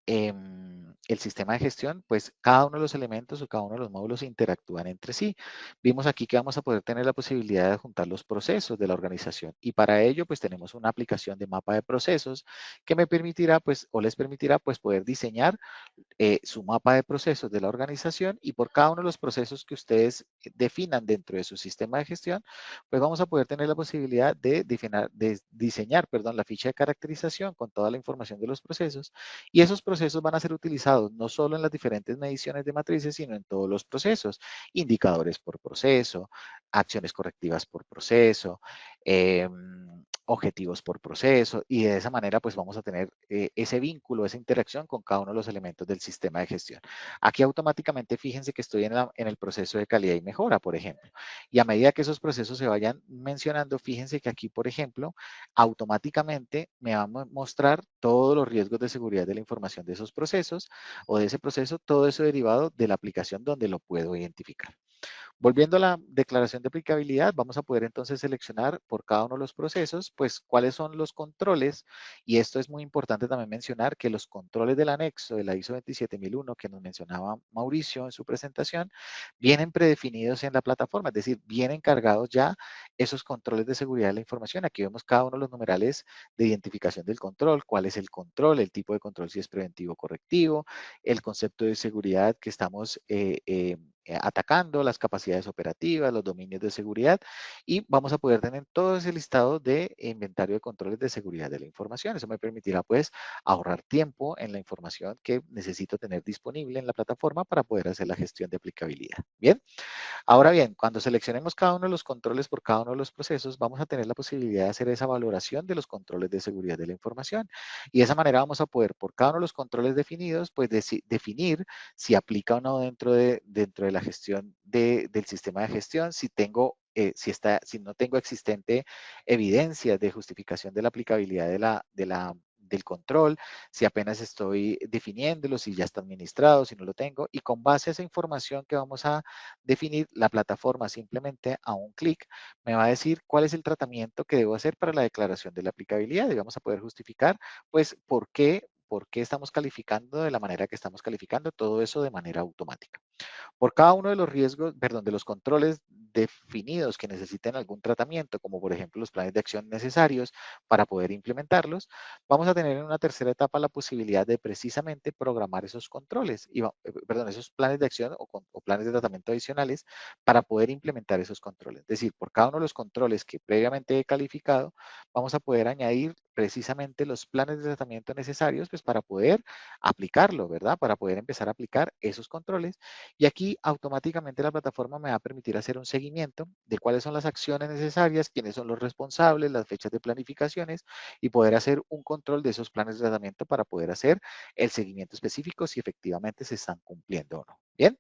el sistema de gestión, pues cada uno de los elementos o cada uno de los módulos interactúan entre sí. Vimos aquí que vamos a poder tener la posibilidad de juntar los procesos de la organización, y para ello pues tenemos una aplicación de mapa de procesos que me permitirá pues o les permitirá pues poder diseñar su mapa de procesos de la organización, y por cada uno de los procesos que ustedes definan dentro de su sistema de gestión, pues vamos a poder tener la posibilidad de diseñar, perdón, la ficha de caracterización con toda la información de los procesos, y esos procesos van a ser utilizados no solo en las diferentes mediciones de matrices, sino en todos los procesos, indicadores por proceso, acciones correctivas por proceso, objetivos por proceso, y de esa manera pues vamos a tener ese vínculo, esa interacción con cada uno de los elementos del sistema de gestión. Aquí automáticamente fíjense que estoy en el proceso de calidad y mejora, por ejemplo, y a medida que esos procesos se vayan mencionando, fíjense que aquí, por ejemplo, automáticamente me va a mostrar todos los riesgos de seguridad de la información de esos procesos o de ese proceso, todo eso derivado de la aplicación donde lo puedo identificar. Volviendo a la declaración de aplicabilidad, vamos a poder entonces seleccionar por cada uno de los procesos, pues cuáles son los controles, y esto es muy importante también mencionar que los controles del anexo de la ISO 27001 que nos mencionaba Mauricio en su presentación, vienen predefinidos en la plataforma, es decir, vienen cargados ya esos controles de seguridad de la información. Aquí vemos cada uno de los numerales de identificación del control, cuál es el control, el tipo de control, si es preventivo o correctivo, el concepto de seguridad que estamos atacando, las capacidades operativas, los dominios de seguridad, y vamos a poder tener todo ese listado de inventario de controles de seguridad de la información. Eso me permitirá pues ahorrar tiempo en la información que necesito tener disponible en la plataforma para poder hacer la gestión de aplicabilidad. Bien. Ahora bien, cuando seleccionemos cada uno de los controles por cada uno de los procesos, vamos a tener la posibilidad de hacer esa valoración de los controles de seguridad de la información. Y de esa manera vamos a poder, por cada uno de los controles definidos, pues definir si aplica o no dentro de la gestión del sistema de gestión, si tengo si no tengo existente evidencia de justificación de la aplicabilidad del control, si apenas estoy definiéndolo, si ya está administrado, si no lo tengo, y con base a esa información que vamos a definir, la plataforma simplemente a un clic me va a decir cuál es el tratamiento que debo hacer para la declaración de la aplicabilidad, y vamos a poder justificar pues por qué estamos calificando de la manera que estamos calificando, todo eso de manera automática. Por cada uno de los riesgos, perdón, de los controles definidos que necesiten algún tratamiento, como por ejemplo los planes de acción necesarios para poder implementarlos, vamos a tener en una tercera etapa la posibilidad de precisamente programar esos controles, perdón, esos planes de acción o planes de tratamiento adicionales para poder implementar esos controles. Es decir, por cada uno de los controles que previamente he calificado, vamos a poder añadir precisamente los planes de tratamiento necesarios pues, para poder aplicarlo, ¿verdad? Para poder empezar a aplicar esos controles. Y aquí automáticamente la plataforma me va a permitir hacer un seguimiento de cuáles son las acciones necesarias, quiénes son los responsables, las fechas de planificaciones y poder hacer un control de esos planes de tratamiento para poder hacer el seguimiento específico si efectivamente se están cumpliendo o no. Bien.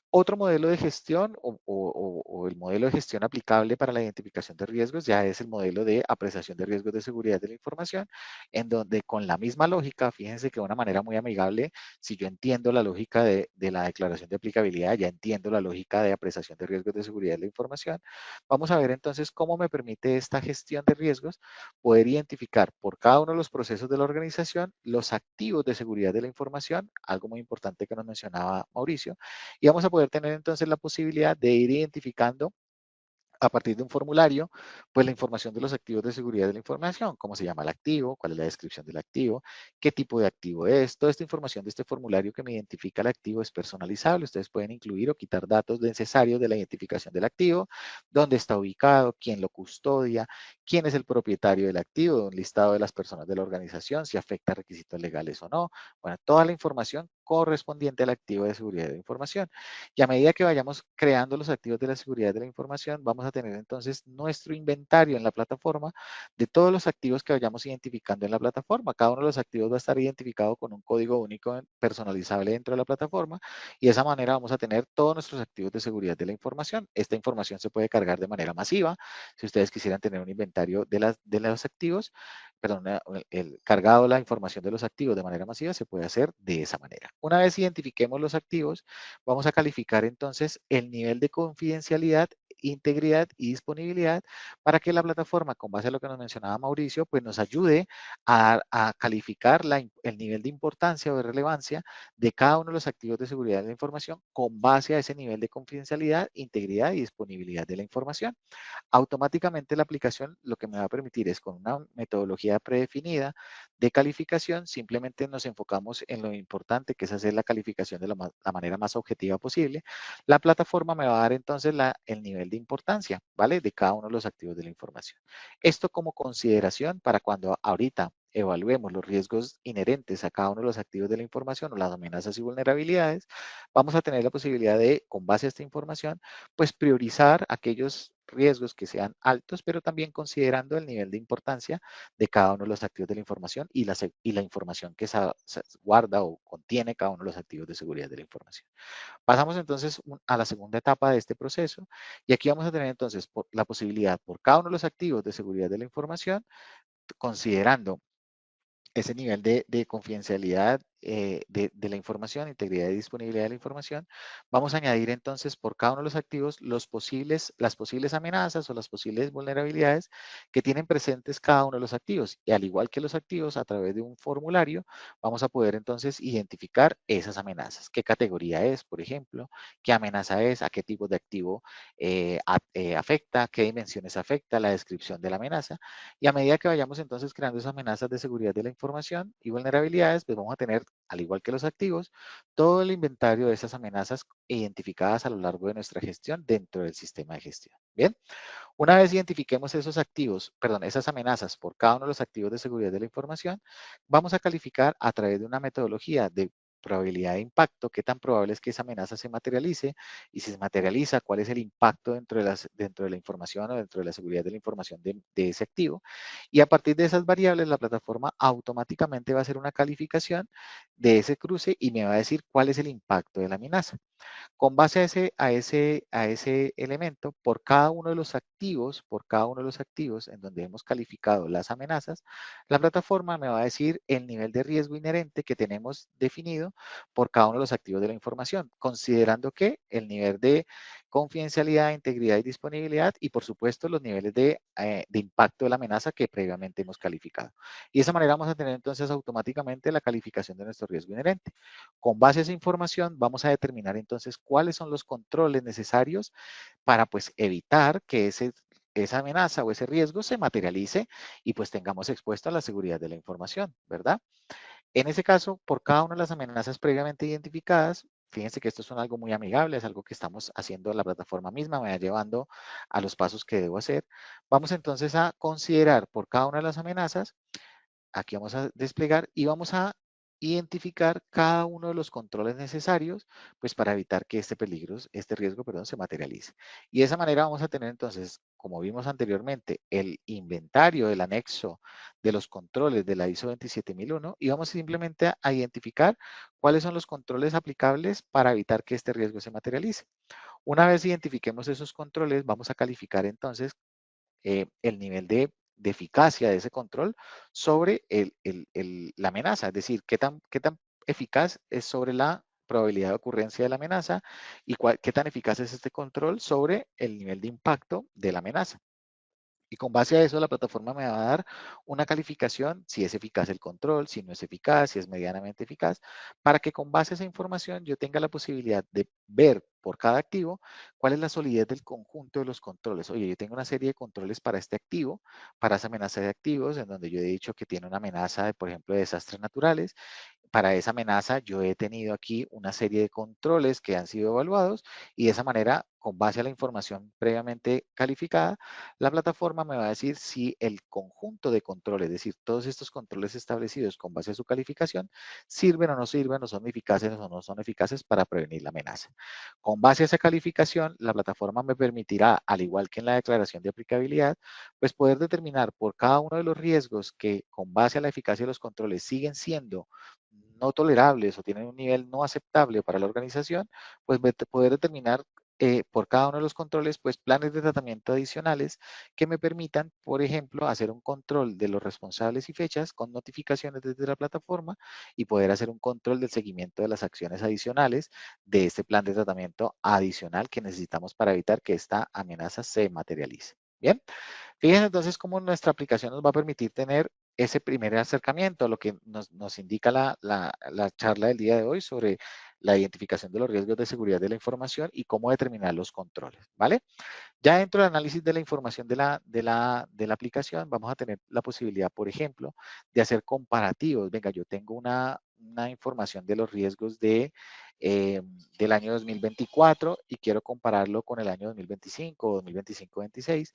Otro modelo de gestión o el modelo de gestión aplicable para la identificación de riesgos ya es el modelo de apreciación de riesgos de seguridad de la información, en donde con la misma lógica, fíjense que de una manera muy amigable, si yo entiendo la lógica de la declaración de aplicabilidad, ya entiendo la lógica de apreciación de riesgos de seguridad de la información, vamos a ver entonces cómo me permite esta gestión de riesgos poder identificar por cada uno de los procesos de la organización los activos de seguridad de la información, algo muy importante que nos mencionaba Mauricio, y vamos a poder tener entonces la posibilidad de ir identificando a partir de un formulario, pues la información de los activos de seguridad de la información, cómo se llama el activo, cuál es la descripción del activo, qué tipo de activo es. Toda esta información de este formulario que me identifica el activo es personalizable. Ustedes pueden incluir o quitar datos necesarios de la identificación del activo, dónde está ubicado, quién lo custodia, quién es el propietario del activo, un listado de las personas de la organización, si afecta a requisitos legales o no. Bueno, toda la información correspondiente al activo de seguridad de la información. Y a medida que vayamos creando los activos de la seguridad de la información, vamos a tener entonces nuestro inventario en la plataforma de todos los activos que vayamos identificando en la plataforma. Cada uno de los activos va a estar identificado con un código único personalizable dentro de la plataforma y de esa manera vamos a tener todos nuestros activos de seguridad de la información. Esta información se puede cargar de manera masiva. Si ustedes quisieran tener un inventario de los activos, perdón, el cargado la información de los activos de manera masiva se puede hacer de esa manera. Una vez identifiquemos los activos, vamos a calificar entonces el nivel de confidencialidad, integridad y disponibilidad para que la plataforma, con base a lo que nos mencionaba Mauricio, pues nos ayude a calificar el nivel de importancia o de relevancia de cada uno de los activos de seguridad de la información con base a ese nivel de confidencialidad, integridad y disponibilidad de la información. Automáticamente la aplicación lo que me va a permitir es con una metodología predefinida de calificación, simplemente nos enfocamos en lo importante que es hacer la calificación de la manera más objetiva posible. La plataforma me va a dar entonces el nivel de importancia, ¿vale? De cada uno de los activos de la información. Esto como consideración para cuando ahorita evaluemos los riesgos inherentes a cada uno de los activos de la información o las amenazas y vulnerabilidades, vamos a tener la posibilidad de, con base a esta información, pues priorizar aquellos riesgos que sean altos, pero también considerando el nivel de importancia de cada uno de los activos de la información y la información que se guarda o contiene cada uno de los activos de seguridad de la información. Pasamos entonces a la segunda etapa de este proceso y aquí vamos a tener entonces la posibilidad por cada uno de los activos de seguridad de la información, considerando ese nivel de confidencialidad de la información, integridad y disponibilidad de la información, vamos a añadir entonces por cada uno de los activos las posibles amenazas o las posibles vulnerabilidades que tienen presentes cada uno de los activos. Y al igual que los activos, a través de un formulario, vamos a poder entonces identificar esas amenazas. ¿Qué categoría es, por ejemplo? ¿Qué amenaza es? ¿A qué tipo de activo afecta? ¿Qué dimensiones afecta? La descripción de la amenaza. Y a medida que vayamos entonces creando esas amenazas de seguridad de la información y vulnerabilidades, pues vamos a tener, al igual que los activos, todo el inventario de esas amenazas identificadas a lo largo de nuestra gestión dentro del sistema de gestión. Bien, una vez identifiquemos esos activos, perdón, esas amenazas por cada uno de los activos de seguridad de la información, vamos a calificar a través de una metodología de probabilidad de impacto, qué tan probable es que esa amenaza se materialice y si se materializa, cuál es el impacto dentro de la información o dentro de la seguridad de la información de ese activo. Y a partir de esas variables, la plataforma automáticamente va a hacer una calificación de ese cruce y me va a decir cuál es el impacto de la amenaza. Con base a ese elemento, por cada uno de los activos en donde hemos calificado las amenazas, la plataforma me va a decir el nivel de riesgo inherente que tenemos definido por cada uno de los activos de la información, considerando que el nivel de confidencialidad, integridad y disponibilidad y por supuesto los niveles de impacto de la amenaza que previamente hemos calificado. Y de esa manera vamos a tener entonces automáticamente la calificación de nuestro riesgo inherente. Con base a esa información vamos a determinar entonces cuáles son los controles necesarios para pues evitar que esa amenaza o ese riesgo se materialice y pues tengamos expuesto a la seguridad de la información, ¿verdad? En ese caso, por cada una de las amenazas previamente identificadas, fíjense que esto es algo muy amigable, es algo que estamos haciendo en la plataforma misma, me va llevando a los pasos que debo hacer. Vamos entonces a considerar por cada una de las amenazas aquí vamos a desplegar y vamos a identificar cada uno de los controles necesarios pues para evitar que este riesgo, perdón, se materialice. Y de esa manera vamos a tener entonces, como vimos anteriormente, el inventario del anexo de los controles de la ISO 27001 y vamos simplemente a identificar cuáles son los controles aplicables para evitar que este riesgo se materialice. Una vez identifiquemos esos controles, vamos a calificar entonces el nivel de eficacia de ese control sobre la amenaza, es decir, qué tan eficaz es sobre la probabilidad de ocurrencia de la amenaza y qué tan eficaz es este control sobre el nivel de impacto de la amenaza. Y con base a eso, la plataforma me va a dar una calificación, si es eficaz el control, si no es eficaz, si es medianamente eficaz, para que con base a esa información yo tenga la posibilidad de ver por cada activo cuál es la solidez del conjunto de los controles. Oye, yo tengo una serie de controles para este activo, para esa amenaza de activos, en donde yo he dicho que tiene una amenaza, por ejemplo, de desastres naturales. Para esa amenaza yo he tenido aquí una serie de controles que han sido evaluados y de esa manera, con base a la información previamente calificada, la plataforma me va a decir si el conjunto de controles, es decir, todos estos controles establecidos con base a su calificación, sirven o no sirven, o son eficaces o no son eficaces para prevenir la amenaza. Con base a esa calificación, la plataforma me permitirá, al igual que en la declaración de aplicabilidad, pues poder determinar por cada uno de los riesgos que con base a la eficacia de los controles siguen siendo no tolerables o tienen un nivel no aceptable para la organización, pues poder determinar por cada uno de los controles, pues planes de tratamiento adicionales que me permitan, por ejemplo, hacer un control de los responsables y fechas con notificaciones desde la plataforma y poder hacer un control del seguimiento de las acciones adicionales de este plan de tratamiento adicional que necesitamos para evitar que esta amenaza se materialice. Bien, fíjense entonces cómo nuestra aplicación nos va a permitir tener ese primer acercamiento, lo que nos indica la charla del día de hoy sobre la identificación de los riesgos de seguridad de la información y cómo determinar los controles, ¿vale? Ya dentro del análisis de la información de la aplicación, vamos a tener la posibilidad, por ejemplo, de hacer comparativos. Venga, yo tengo una información de los riesgos del año 2024 y quiero compararlo con el año 2025 o 2025-26.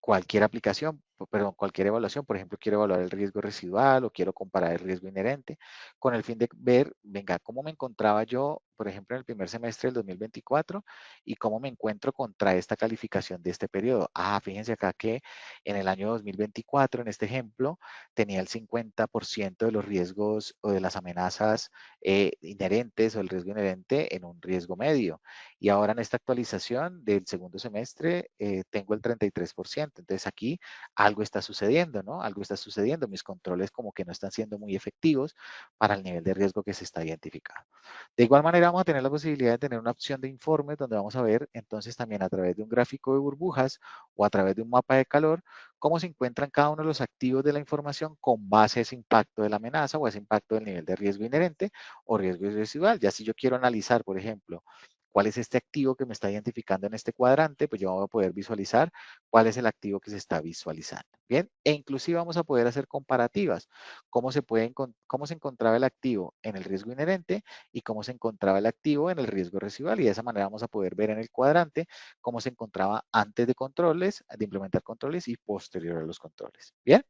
Cualquier aplicación, perdón, cualquier evaluación, por ejemplo, quiero evaluar el riesgo residual o quiero comparar el riesgo inherente, con el fin de ver, venga, cómo me encontraba yo, por ejemplo, en el primer semestre del 2024 y cómo me encuentro contra esta calificación de este periodo. Ah, fíjense acá que en el año 2024, en este ejemplo, tenía el 50% de los riesgos o de las amenazas inherentes o el riesgo inherente en un riesgo medio. Y ahora en esta actualización del segundo semestre tengo el 33%. Entonces aquí algo está sucediendo, ¿no? Algo está sucediendo. Mis controles como que no están siendo muy efectivos para el nivel de riesgo que se está identificando. De igual manera vamos a tener la posibilidad de tener una opción de informes donde vamos a ver entonces también a través de un gráfico de burbujas o a través de un mapa de calor cómo se encuentran cada uno de los activos de la información con base a ese impacto de la amenaza o a ese impacto del nivel de riesgo inherente o riesgo residual. Ya si yo quiero analizar, por ejemplo, cuál es este activo que me está identificando en este cuadrante, pues yo voy a poder visualizar cuál es el activo que se está visualizando. Bien, e inclusive vamos a poder hacer comparativas, cómo se encontraba el activo en el riesgo inherente y cómo se encontraba el activo en el riesgo residual y de esa manera vamos a poder ver en el cuadrante cómo se encontraba antes de implementar controles y posterior a los controles. Bien.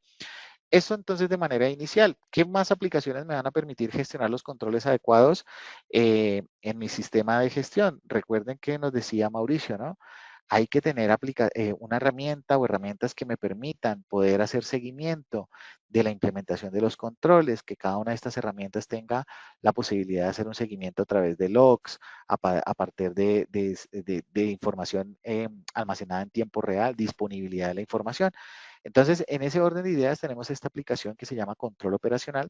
Eso entonces de manera inicial. ¿Qué más aplicaciones me van a permitir gestionar los controles adecuados en mi sistema de gestión? Recuerden que nos decía Mauricio, ¿no? Hay que tener una herramienta o herramientas que me permitan poder hacer seguimiento de la implementación de los controles, que cada una de estas herramientas tenga la posibilidad de hacer un seguimiento a través de logs, a partir de información almacenada en tiempo real, disponibilidad de la información. Entonces, en ese orden de ideas tenemos esta aplicación que se llama Control Operacional.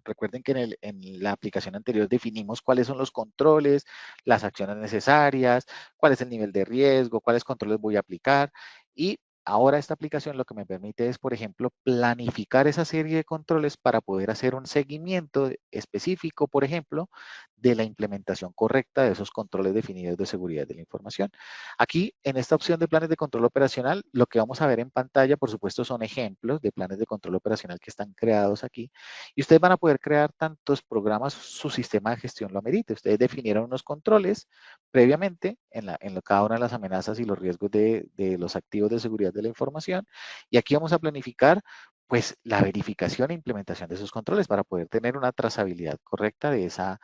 Recuerden que en la aplicación anterior definimos cuáles son los controles, las acciones necesarias, cuál es el nivel de riesgo, cuáles controles voy a aplicar y ahora esta aplicación lo que me permite es, por ejemplo, planificar esa serie de controles para poder hacer un seguimiento específico, por ejemplo, de la implementación correcta de esos controles definidos de seguridad de la información. Aquí, en esta opción de planes de control operacional, lo que vamos a ver en pantalla, por supuesto, son ejemplos de planes de control operacional que están creados aquí y ustedes van a poder crear tantos programas, su sistema de gestión lo amerite. Ustedes definieron unos controles previamente cada una de las amenazas y los riesgos de los activos de seguridad de la información. Y aquí vamos a planificar pues la verificación e implementación de esos controles para poder tener una trazabilidad correcta de esa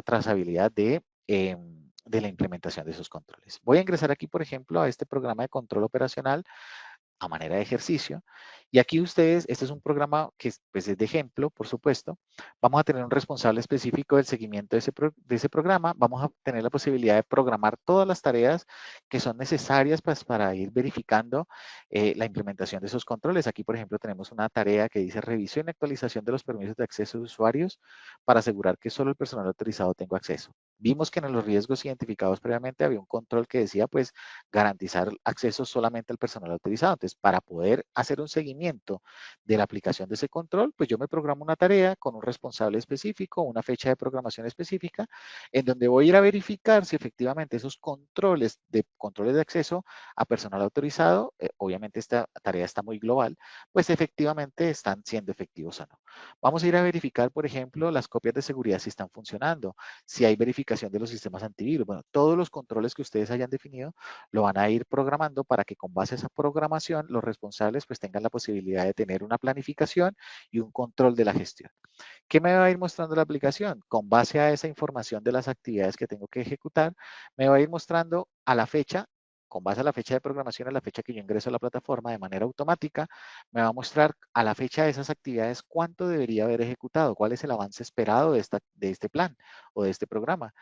trazabilidad de la implementación de esos controles. Voy a ingresar aquí, por ejemplo, a este programa de control operacional a manera de ejercicio. Y aquí ustedes, este es un programa que pues, es de ejemplo, por supuesto. Vamos a tener un responsable específico del seguimiento de ese programa. Vamos a tener la posibilidad de programar todas las tareas que son necesarias pues, para ir verificando la implementación de esos controles. Aquí, por ejemplo, tenemos una tarea que dice revisión y actualización de los permisos de acceso de usuarios para asegurar que solo el personal autorizado tenga acceso. Vimos que en los riesgos identificados previamente había un control que decía, pues, garantizar acceso solamente al personal autorizado. Entonces, para poder hacer un seguimiento de la aplicación de ese control, pues yo me programo una tarea con un responsable específico, una fecha de programación específica, en donde voy a ir a verificar si efectivamente esos controles de acceso a personal autorizado, obviamente esta tarea está muy global, pues efectivamente están siendo efectivos o no. Vamos a ir a verificar, por ejemplo, las copias de seguridad si están funcionando, si hay verificación de los sistemas antivirus. Bueno, todos los controles que ustedes hayan definido lo van a ir programando para que con base a esa programación los responsables pues tengan la posibilidad de tener una planificación y un control de la gestión. ¿Qué me va a ir mostrando la aplicación? Con base a esa información de las actividades que tengo que ejecutar, me va a ir mostrando a la fecha, con base a la fecha de programación, a la fecha que yo ingreso a la plataforma de manera automática, me va a mostrar a la fecha de esas actividades cuánto debería haber ejecutado, cuál es el avance esperado de este plan o de este programa.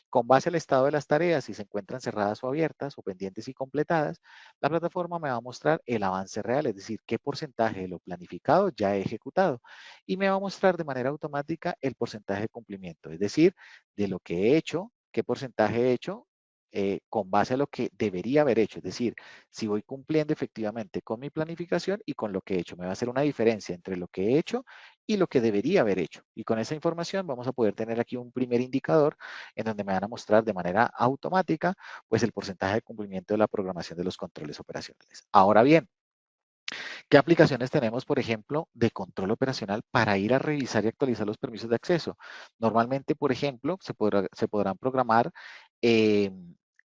Con base al estado de las tareas, si se encuentran cerradas o abiertas o pendientes y completadas, la plataforma me va a mostrar el avance real, es decir, qué porcentaje de lo planificado ya he ejecutado. Y me va a mostrar de manera automática el porcentaje de cumplimiento, es decir, de lo que he hecho, qué porcentaje he hecho con base a lo que debería haber hecho. Es decir, si voy cumpliendo efectivamente con mi planificación y con lo que he hecho. Me va a hacer una diferencia entre lo que he hecho y lo que debería haber hecho. Y con esa información vamos a poder tener aquí un primer indicador en donde me van a mostrar de manera automática pues el porcentaje de cumplimiento de la programación de los controles operacionales. Ahora bien, ¿qué aplicaciones tenemos, por ejemplo, de control operacional para ir a revisar y actualizar los permisos de acceso? Normalmente, por ejemplo, se podrán programar eh,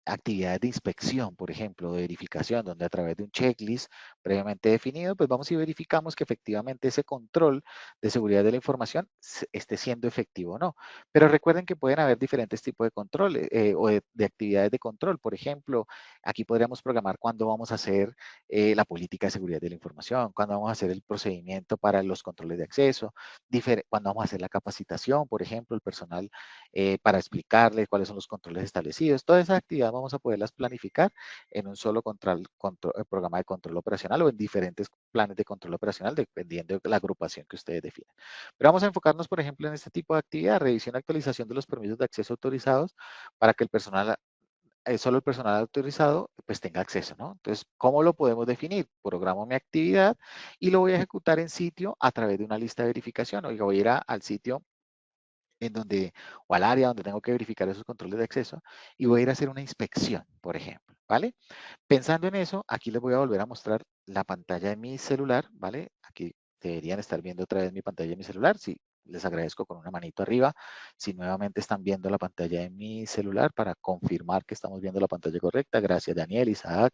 actividades de inspección, por ejemplo, de verificación, donde a través de un checklist previamente definido, pues vamos y verificamos que efectivamente ese control de seguridad de la información esté siendo efectivo o no. Pero recuerden que pueden haber diferentes tipos de control o de actividades de control. Por ejemplo, aquí podríamos programar cuándo vamos a hacer la política de seguridad de la información, cuándo vamos a hacer el procedimiento para los controles de acceso, cuándo vamos a hacer la capacitación, por ejemplo, el personal para explicarle cuáles son los controles establecidos. Todas esas actividades vamos a poderlas planificar en un solo programa de control operacional o en diferentes planes de control operacional, dependiendo de la agrupación que ustedes definan. Pero vamos a enfocarnos, por ejemplo, en este tipo de actividad, revisión y actualización de los permisos de acceso autorizados para que el personal solo el personal autorizado pues tenga acceso, ¿no? Entonces, ¿cómo lo podemos definir? Programo mi actividad y lo voy a ejecutar en sitio a través de una lista de verificación. Oiga, voy a ir al sitio en donde, o al área donde tengo que verificar esos controles de acceso y voy a ir a hacer una inspección, por ejemplo, ¿vale? Pensando en eso, aquí les voy a volver a mostrar la pantalla de mi celular, ¿vale? Aquí deberían estar viendo otra vez mi pantalla de mi celular. Sí, les agradezco con una manito arriba. Si nuevamente están viendo la pantalla de mi celular para confirmar que estamos viendo la pantalla correcta. Gracias, Daniel, Isaac,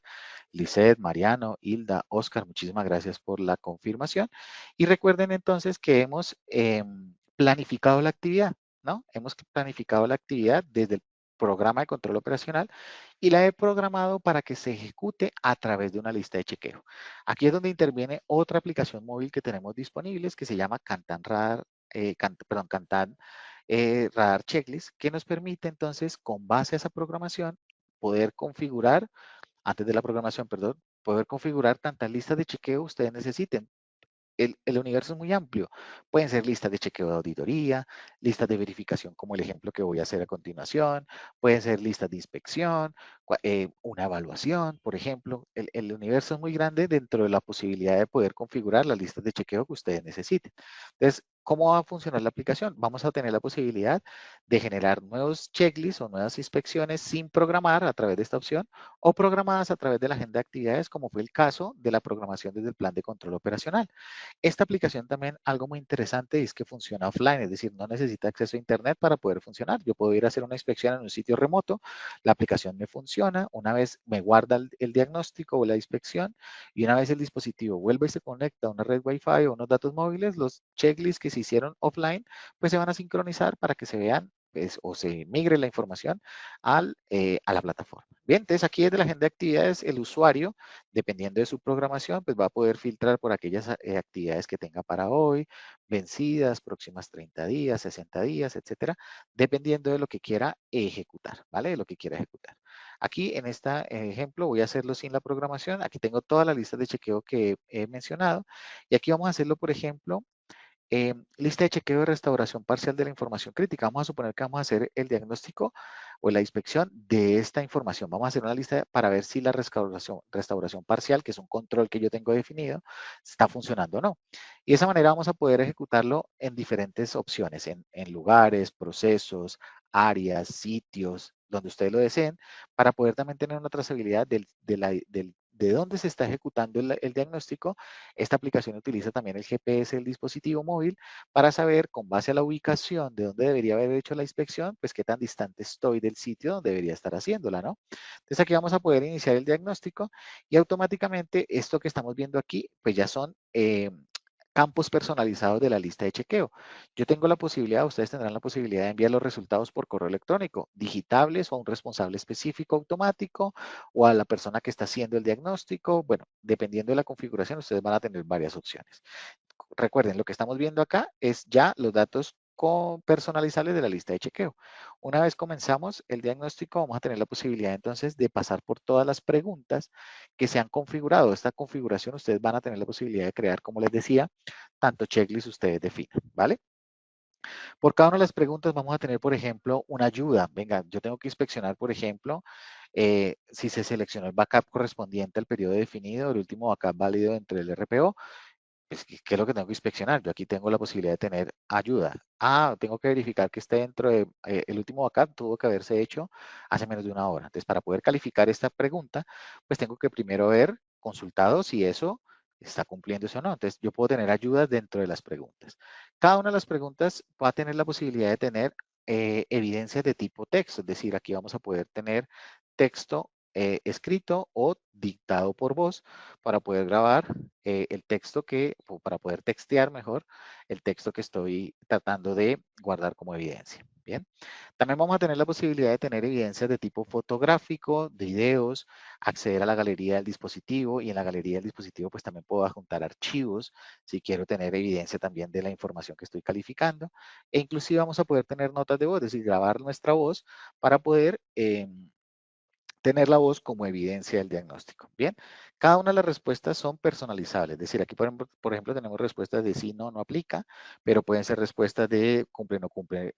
Lisette, Mariano, Hilda, Oscar. Muchísimas gracias por la confirmación. Y recuerden entonces que hemos planificado la actividad, ¿no? Hemos planificado la actividad desde el programa de control operacional y la he programado para que se ejecute a través de una lista de chequeo. Aquí es donde interviene otra aplicación móvil que tenemos disponibles que se llama Kantan Radar, Kantan Radar Checklist, que nos permite entonces, con base a esa programación, poder configurar, antes de la programación, perdón, poder configurar tantas listas de chequeo ustedes necesiten. El universo es muy amplio. Pueden ser listas de chequeo de auditoría, listas de verificación como el ejemplo que voy a hacer a continuación, pueden ser listas de inspección, una evaluación, por ejemplo. El universo es muy grande dentro de la posibilidad de poder configurar las listas de chequeo que ustedes necesiten. Entonces, ¿cómo va a funcionar la aplicación? Vamos a tener la posibilidad de generar nuevos checklists o nuevas inspecciones sin programar a través de esta opción o programadas a través de la agenda de actividades, como fue el caso de la programación desde el plan de control operacional. Esta aplicación también, algo muy interesante, es que funciona offline, es decir, no necesita acceso a internet para poder funcionar. Yo puedo ir a hacer una inspección en un sitio remoto, la aplicación me funciona, una vez me guarda el diagnóstico o la inspección, y una vez el dispositivo vuelve y se conecta a una red Wi-Fi o unos datos móviles, los checklists que se hicieron offline, pues se van a sincronizar para que se vean, pues, o se migre la información a la plataforma. Bien, entonces aquí desde la agenda de actividades, el usuario, dependiendo de su programación, pues va a poder filtrar por aquellas actividades que tenga para hoy, vencidas, próximas 30 días, 60 días, etcétera, dependiendo de lo que quiera ejecutar, ¿vale? De lo que quiera ejecutar. Aquí en este ejemplo voy a hacerlo sin la programación. Aquí tengo todas las listas de chequeo que he mencionado y aquí vamos a hacerlo, por ejemplo, lista de chequeo de restauración parcial de la información crítica. Vamos a suponer que vamos a hacer el diagnóstico o la inspección de esta información. Vamos a hacer una lista para ver si la restauración parcial, que es un control que yo tengo definido, está funcionando o no. Y de esa manera vamos a poder ejecutarlo en diferentes opciones, en lugares, procesos, áreas, sitios, donde ustedes lo deseen, para poder también tener una trazabilidad de dónde se está ejecutando el diagnóstico. Esta aplicación utiliza también el GPS del dispositivo móvil para saber, con base a la ubicación de dónde debería haber hecho la inspección, pues qué tan distante estoy del sitio donde debería estar haciéndola, ¿no? Entonces aquí vamos a poder iniciar el diagnóstico y automáticamente esto que estamos viendo aquí, pues ya son campos personalizados de la lista de chequeo. Yo tengo la posibilidad, ustedes tendrán la posibilidad de enviar los resultados por correo electrónico, digitables o a un responsable específico automático o a la persona que está haciendo el diagnóstico. Bueno, dependiendo de la configuración, ustedes van a tener varias opciones. Recuerden, lo que estamos viendo acá es ya los datos personalizables de la lista de chequeo. Una vez comenzamos el diagnóstico, vamos a tener la posibilidad entonces de pasar por todas las preguntas que se han configurado. Esta configuración ustedes van a tener la posibilidad de crear, como les decía, tanto checklist ustedes definan, ¿vale? Por cada una de las preguntas vamos a tener, por ejemplo, una ayuda. Venga, yo tengo que inspeccionar, por ejemplo, si se seleccionó el backup correspondiente al periodo definido, el último backup válido entre el RPO. Pues, ¿qué es lo que tengo que inspeccionar? Yo aquí tengo la posibilidad de tener ayuda. Tengo que verificar que esté dentro de, el último backup tuvo que haberse hecho hace menos de una hora. Entonces, para poder calificar esta pregunta, pues tengo que primero ver, consultado si eso está cumpliéndose o no. Entonces, yo puedo tener ayudas dentro de las preguntas. Cada una de las preguntas va a tener la posibilidad de tener evidencias de tipo texto, es decir, aquí vamos a poder tener texto escrito o dictado por voz para poder grabar el texto o para poder textear mejor el texto que estoy tratando de guardar como evidencia. Bien, también vamos a tener la posibilidad de tener evidencias de tipo fotográfico, de videos, acceder a la galería del dispositivo y en la galería del dispositivo pues también puedo adjuntar archivos si quiero tener evidencia también de la información que estoy calificando e inclusive vamos a poder tener notas de voz, es decir, grabar nuestra voz para poder tener la voz como evidencia del diagnóstico. Bien, cada una de las respuestas son personalizables, es decir, aquí por ejemplo tenemos respuestas de sí, no, no aplica, pero pueden ser respuestas de cumple, no cumple,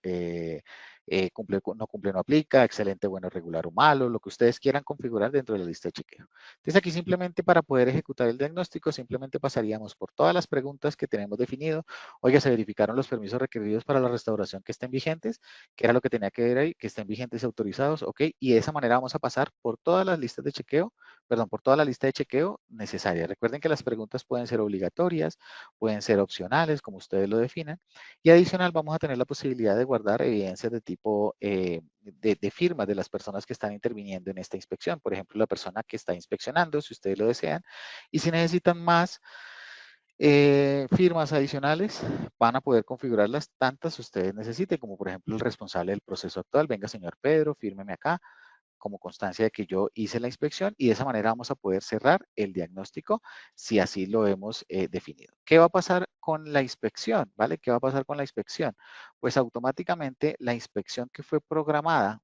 no cumple, no aplica, excelente, bueno, regular o malo, lo que ustedes quieran configurar dentro de la lista de chequeo. Entonces aquí simplemente para poder ejecutar el diagnóstico, simplemente pasaríamos por todas las preguntas que tenemos definido. Oiga, se verificaron los permisos requeridos para la restauración que estén vigentes, que era lo que tenía que ver ahí, que estén vigentes y autorizados, ok, y de esa manera vamos a pasar por todas las listas de chequeo, perdón, por toda la lista de chequeo necesaria. Recuerden que las preguntas pueden ser obligatorias, pueden ser opcionales, como ustedes lo definan, y adicional vamos a tener la posibilidad de guardar evidencias de tipo de firmas de las personas que están interviniendo en esta inspección, por ejemplo, la persona que está inspeccionando, si ustedes lo desean, y si necesitan más firmas adicionales, van a poder configurarlas tantas ustedes necesiten, como por ejemplo el responsable del proceso actual. Venga, señor Pedro, fírmeme acá como constancia de que yo hice la inspección y de esa manera vamos a poder cerrar el diagnóstico si así lo hemos definido. ¿Qué va a pasar con la inspección? ¿Vale? ¿Qué va a pasar con la inspección? Pues automáticamente la inspección que fue programada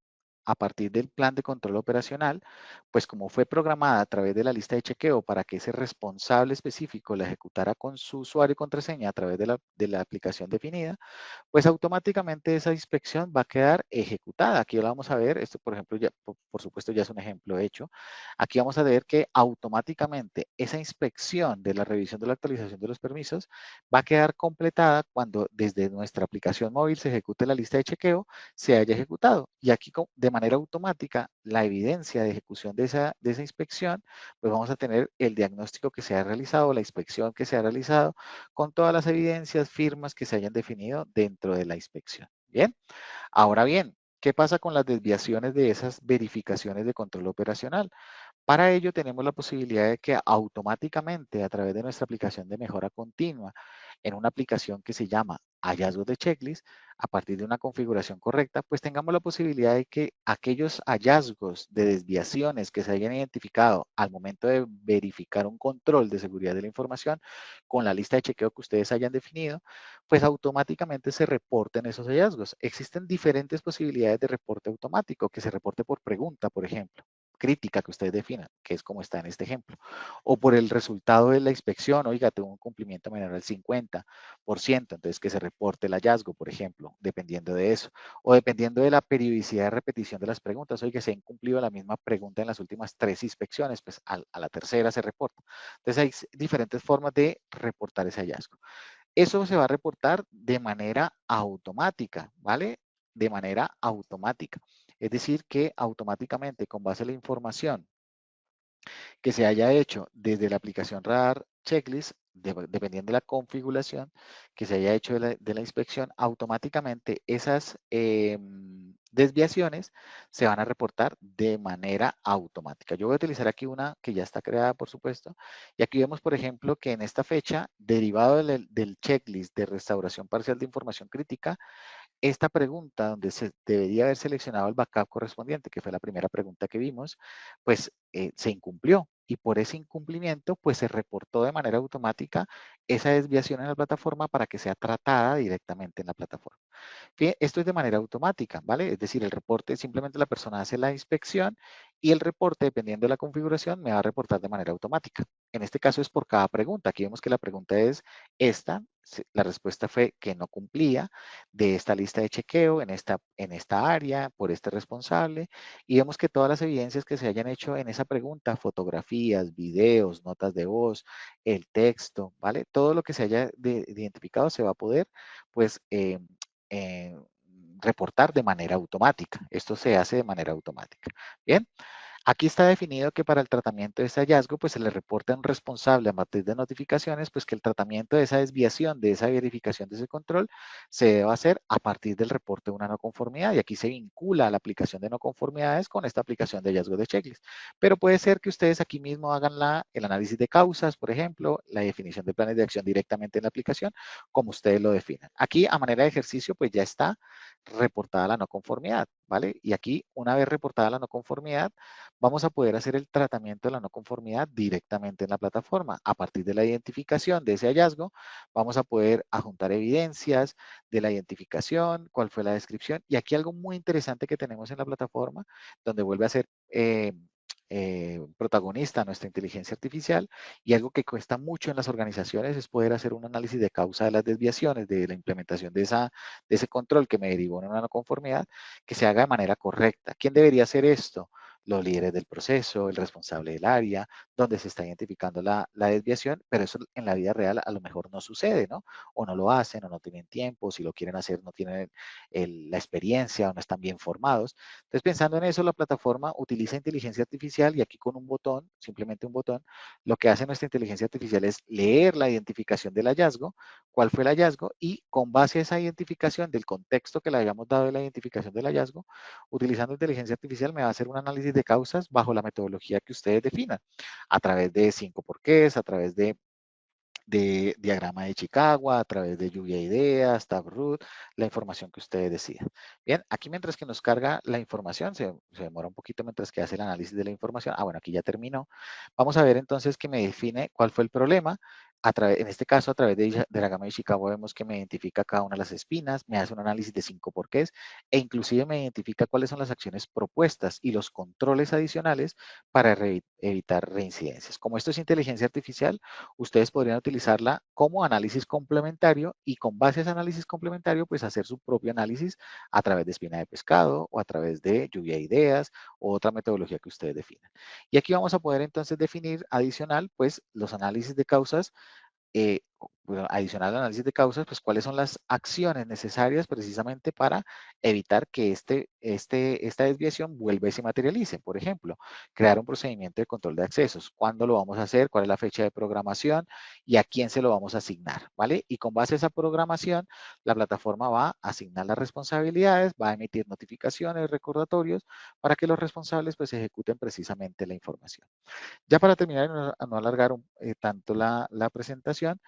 a partir del plan de control operacional, pues como fue programada a través de la lista de chequeo para que ese responsable específico la ejecutara con su usuario y contraseña a través de la aplicación definida, pues automáticamente esa inspección va a quedar ejecutada. Aquí lo vamos a ver, esto por ejemplo, ya, por supuesto ya es un ejemplo hecho. Aquí vamos a ver que automáticamente esa inspección de la revisión de la actualización de los permisos va a quedar completada cuando desde nuestra aplicación móvil se ejecute la lista de chequeo, se haya ejecutado. Y aquí de manera automática la evidencia de ejecución de esa inspección, pues vamos a tener el diagnóstico que se ha realizado, la inspección que se ha realizado, con todas las evidencias, firmas que se hayan definido dentro de la inspección. Bien, ahora bien, ¿qué pasa con las desviaciones de esas verificaciones de control operacional? Para ello tenemos la posibilidad de que automáticamente a través de nuestra aplicación de mejora continua, en una aplicación que se llama hallazgos de checklist, a partir de una configuración correcta, pues tengamos la posibilidad de que aquellos hallazgos de desviaciones que se hayan identificado al momento de verificar un control de seguridad de la información con la lista de chequeo que ustedes hayan definido, pues automáticamente se reporten esos hallazgos. Existen diferentes posibilidades de reporte automático, que se reporte por pregunta, por ejemplo, crítica que ustedes definan, que es como está en este ejemplo, o por el resultado de la inspección, oiga, tuvo un cumplimiento menor al 50%, entonces que se reporte el hallazgo, por ejemplo, dependiendo de eso, o dependiendo de la periodicidad de repetición de las preguntas, oiga, se ha incumplido la misma pregunta en las últimas 3 inspecciones, pues a la tercera se reporta. Entonces hay diferentes formas de reportar ese hallazgo. Eso se va a reportar de manera automática, ¿vale? De manera automática. Es decir, que automáticamente, con base a la información que se haya hecho desde la aplicación Radar Checklist, dependiendo de la configuración que se haya hecho de la inspección, automáticamente esas desviaciones se van a reportar de manera automática. Yo voy a utilizar aquí una que ya está creada, por supuesto, y aquí vemos, por ejemplo, que en esta fecha, derivado del checklist de restauración parcial de información crítica, esta pregunta donde se debería haber seleccionado el backup correspondiente, que fue la primera pregunta que vimos, pues se incumplió y por ese incumplimiento pues se reportó de manera automática esa desviación en la plataforma para que sea tratada directamente en la plataforma. Esto es de manera automática, ¿vale? Es decir, el reporte, simplemente la persona hace la inspección y el reporte, dependiendo de la configuración, me va a reportar de manera automática. En este caso es por cada pregunta. Aquí vemos que la pregunta es esta. La respuesta fue que no cumplía de esta lista de chequeo en esta área por este responsable. Y vemos que todas las evidencias que se hayan hecho en esa pregunta, fotografías, videos, notas de voz, el texto, ¿vale? Todo lo que se haya identificado se va a poder, pues, eh, reportar de manera automática. Esto se hace de manera automática. Bien, aquí está definido que para el tratamiento de ese hallazgo, pues se le reporta a un responsable a partir de notificaciones, pues que el tratamiento de esa desviación, de esa verificación de ese control, se debe hacer a partir del reporte de una no conformidad. Y aquí se vincula la aplicación de no conformidades con esta aplicación de hallazgo de checklist. Pero puede ser que ustedes aquí mismo hagan el análisis de causas, por ejemplo, la definición de planes de acción directamente en la aplicación, como ustedes lo definan. Aquí, a manera de ejercicio, pues ya está reportada la no conformidad, ¿vale? Y aquí, una vez reportada la no conformidad, vamos a poder hacer el tratamiento de la no conformidad directamente en la plataforma. A partir de la identificación de ese hallazgo, vamos a poder adjuntar evidencias de la identificación, cuál fue la descripción. Y aquí algo muy interesante que tenemos en la plataforma, donde vuelve a ser protagonista nuestra inteligencia artificial, y algo que cuesta mucho en las organizaciones es poder hacer un análisis de causa de las desviaciones de la implementación de ese control que me derivó en una no conformidad, que se haga de manera correcta. ¿Quién debería hacer esto? Los líderes del proceso, el responsable del área, donde se está identificando la desviación, pero eso en la vida real a lo mejor no sucede, ¿no? O no lo hacen, o no tienen tiempo, si lo quieren hacer no tienen la experiencia o no están bien formados. Entonces, pensando en eso, la plataforma utiliza inteligencia artificial y aquí con un botón, simplemente un botón, lo que hace nuestra inteligencia artificial es leer la identificación del hallazgo, cuál fue el hallazgo, y con base a esa identificación del contexto que le habíamos dado de la identificación del hallazgo, utilizando inteligencia artificial me va a hacer un análisis de causas bajo la metodología que ustedes definan, a través de 5 porqués, a través de diagrama de Chicago, a través de lluvia de ideas, Taproot, la información que ustedes decidan. Bien, aquí mientras que nos carga la información, se demora un poquito mientras que hace el análisis de la información. Ah, bueno, aquí ya terminó. Vamos a ver entonces que me define cuál fue el problema. En este caso, a través de la gama de Chicago, vemos que me identifica cada una de las espinas, me hace un análisis de 5 porqués e inclusive me identifica cuáles son las acciones propuestas y los controles adicionales para evitar reincidencias. Como esto es inteligencia artificial, ustedes podrían utilizarla como análisis complementario y con base a ese análisis complementario, pues hacer su propio análisis a través de espina de pescado o a través de lluvia de ideas o otra metodología que ustedes definan. Y aquí vamos a poder entonces definir adicional, pues los análisis de causas bueno, adicional al análisis de causas, pues cuáles son las acciones necesarias precisamente para evitar que esta desviación vuelva y se materialice. Por ejemplo, crear un procedimiento de control de accesos. ¿Cuándo lo vamos a hacer? ¿Cuál es la fecha de programación? ¿Y a quién se lo vamos a asignar? ¿Vale? Y con base a esa programación, la plataforma va a asignar las responsabilidades, va a emitir notificaciones, recordatorios, para que los responsables pues ejecuten precisamente la información. Ya para terminar y no alargar tanto la presentación,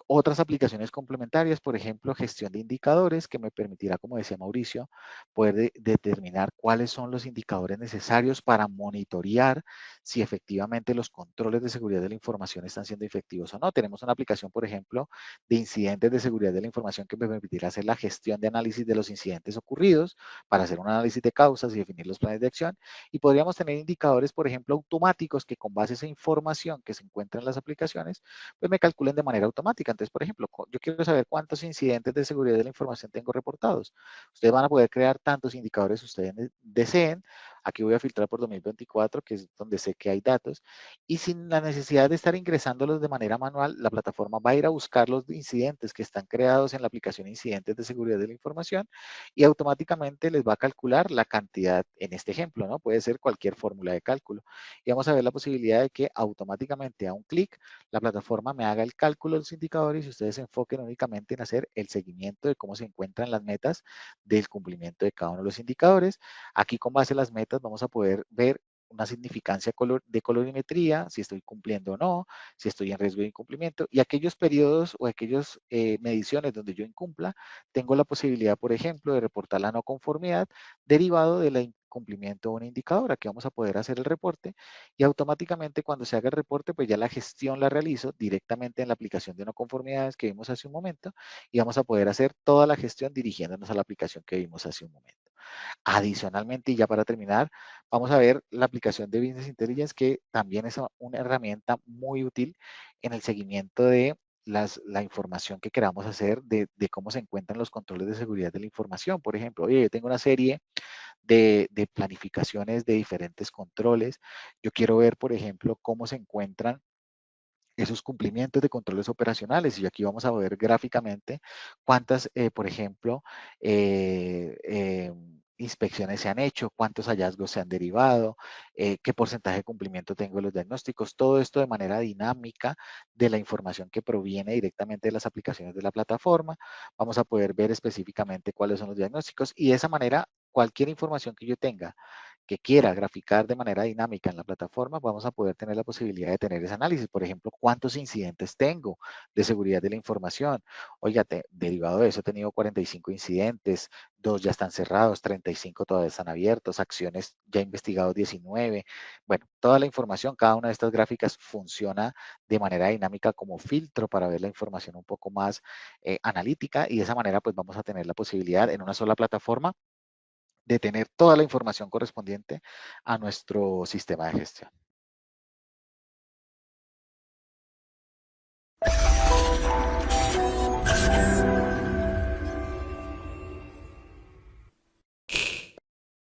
otras aplicaciones complementarias, por ejemplo, gestión de indicadores, que me permitirá, como decía Mauricio, poder determinar cuáles son los indicadores necesarios para monitorear si efectivamente los controles de seguridad de la información están siendo efectivos o no. Tenemos una aplicación, por ejemplo, de incidentes de seguridad de la información que me permitirá hacer la gestión de análisis de los incidentes ocurridos para hacer un análisis de causas y definir los planes de acción. Y podríamos tener indicadores, por ejemplo, automáticos que con base a esa información que se encuentra en las aplicaciones, pues me calculen de manera automática. Entonces, por ejemplo, yo quiero saber cuántos incidentes de seguridad de la información tengo reportados. Ustedes van a poder crear tantos indicadores que ustedes deseen. Aquí voy a filtrar por 2024, que es donde sé que hay datos. Y sin la necesidad de estar ingresándolos de manera manual, la plataforma va a ir a buscar los incidentes que están creados en la aplicación Incidentes de Seguridad de la Información y automáticamente les va a calcular la cantidad, en este ejemplo, ¿no? Puede ser cualquier fórmula de cálculo. Y vamos a ver la posibilidad de que automáticamente a un clic la plataforma me haga el cálculo de los indicadores y ustedes se enfoquen únicamente en hacer el seguimiento de cómo se encuentran las metas del cumplimiento de cada uno de los indicadores. Aquí con base a las metas vamos a poder ver una significancia de colorimetría, si estoy cumpliendo o no, si estoy en riesgo de incumplimiento, y aquellos periodos o aquellas mediciones donde yo incumpla, tengo la posibilidad, por ejemplo, de reportar la no conformidad derivado del incumplimiento de un indicador. Aquí vamos a poder hacer el reporte y automáticamente cuando se haga el reporte, pues ya la gestión la realizo directamente en la aplicación de no conformidades que vimos hace un momento y vamos a poder hacer toda la gestión dirigiéndonos a la aplicación que vimos hace un momento. Adicionalmente, y ya para terminar, vamos a ver la aplicación de Business Intelligence, que también es una herramienta muy útil en el seguimiento de la información que queramos hacer de cómo se encuentran los controles de seguridad de la información. Por ejemplo, oye, yo tengo una serie de planificaciones de diferentes controles. Yo quiero ver, por ejemplo, cómo se encuentran esos cumplimientos de controles operacionales. Y aquí vamos a ver gráficamente cuántas, por ejemplo, inspecciones se han hecho, cuántos hallazgos se han derivado, qué porcentaje de cumplimiento tengo de los diagnósticos, todo esto de manera dinámica de la información que proviene directamente de las aplicaciones de la plataforma. Vamos a poder ver específicamente cuáles son los diagnósticos y de esa manera cualquier información que yo tenga que quiera graficar de manera dinámica en la plataforma, vamos a poder tener la posibilidad de tener ese análisis. Por ejemplo, ¿cuántos incidentes tengo de seguridad de la información? Oiga, derivado de eso he tenido 45 incidentes, 2 ya están cerrados, 35 todavía están abiertos, acciones ya investigados 19. Bueno, toda la información, cada una de estas gráficas funciona de manera dinámica como filtro para ver la información un poco más analítica y de esa manera pues vamos a tener la posibilidad en una sola plataforma de tener toda la información correspondiente a nuestro sistema de gestión.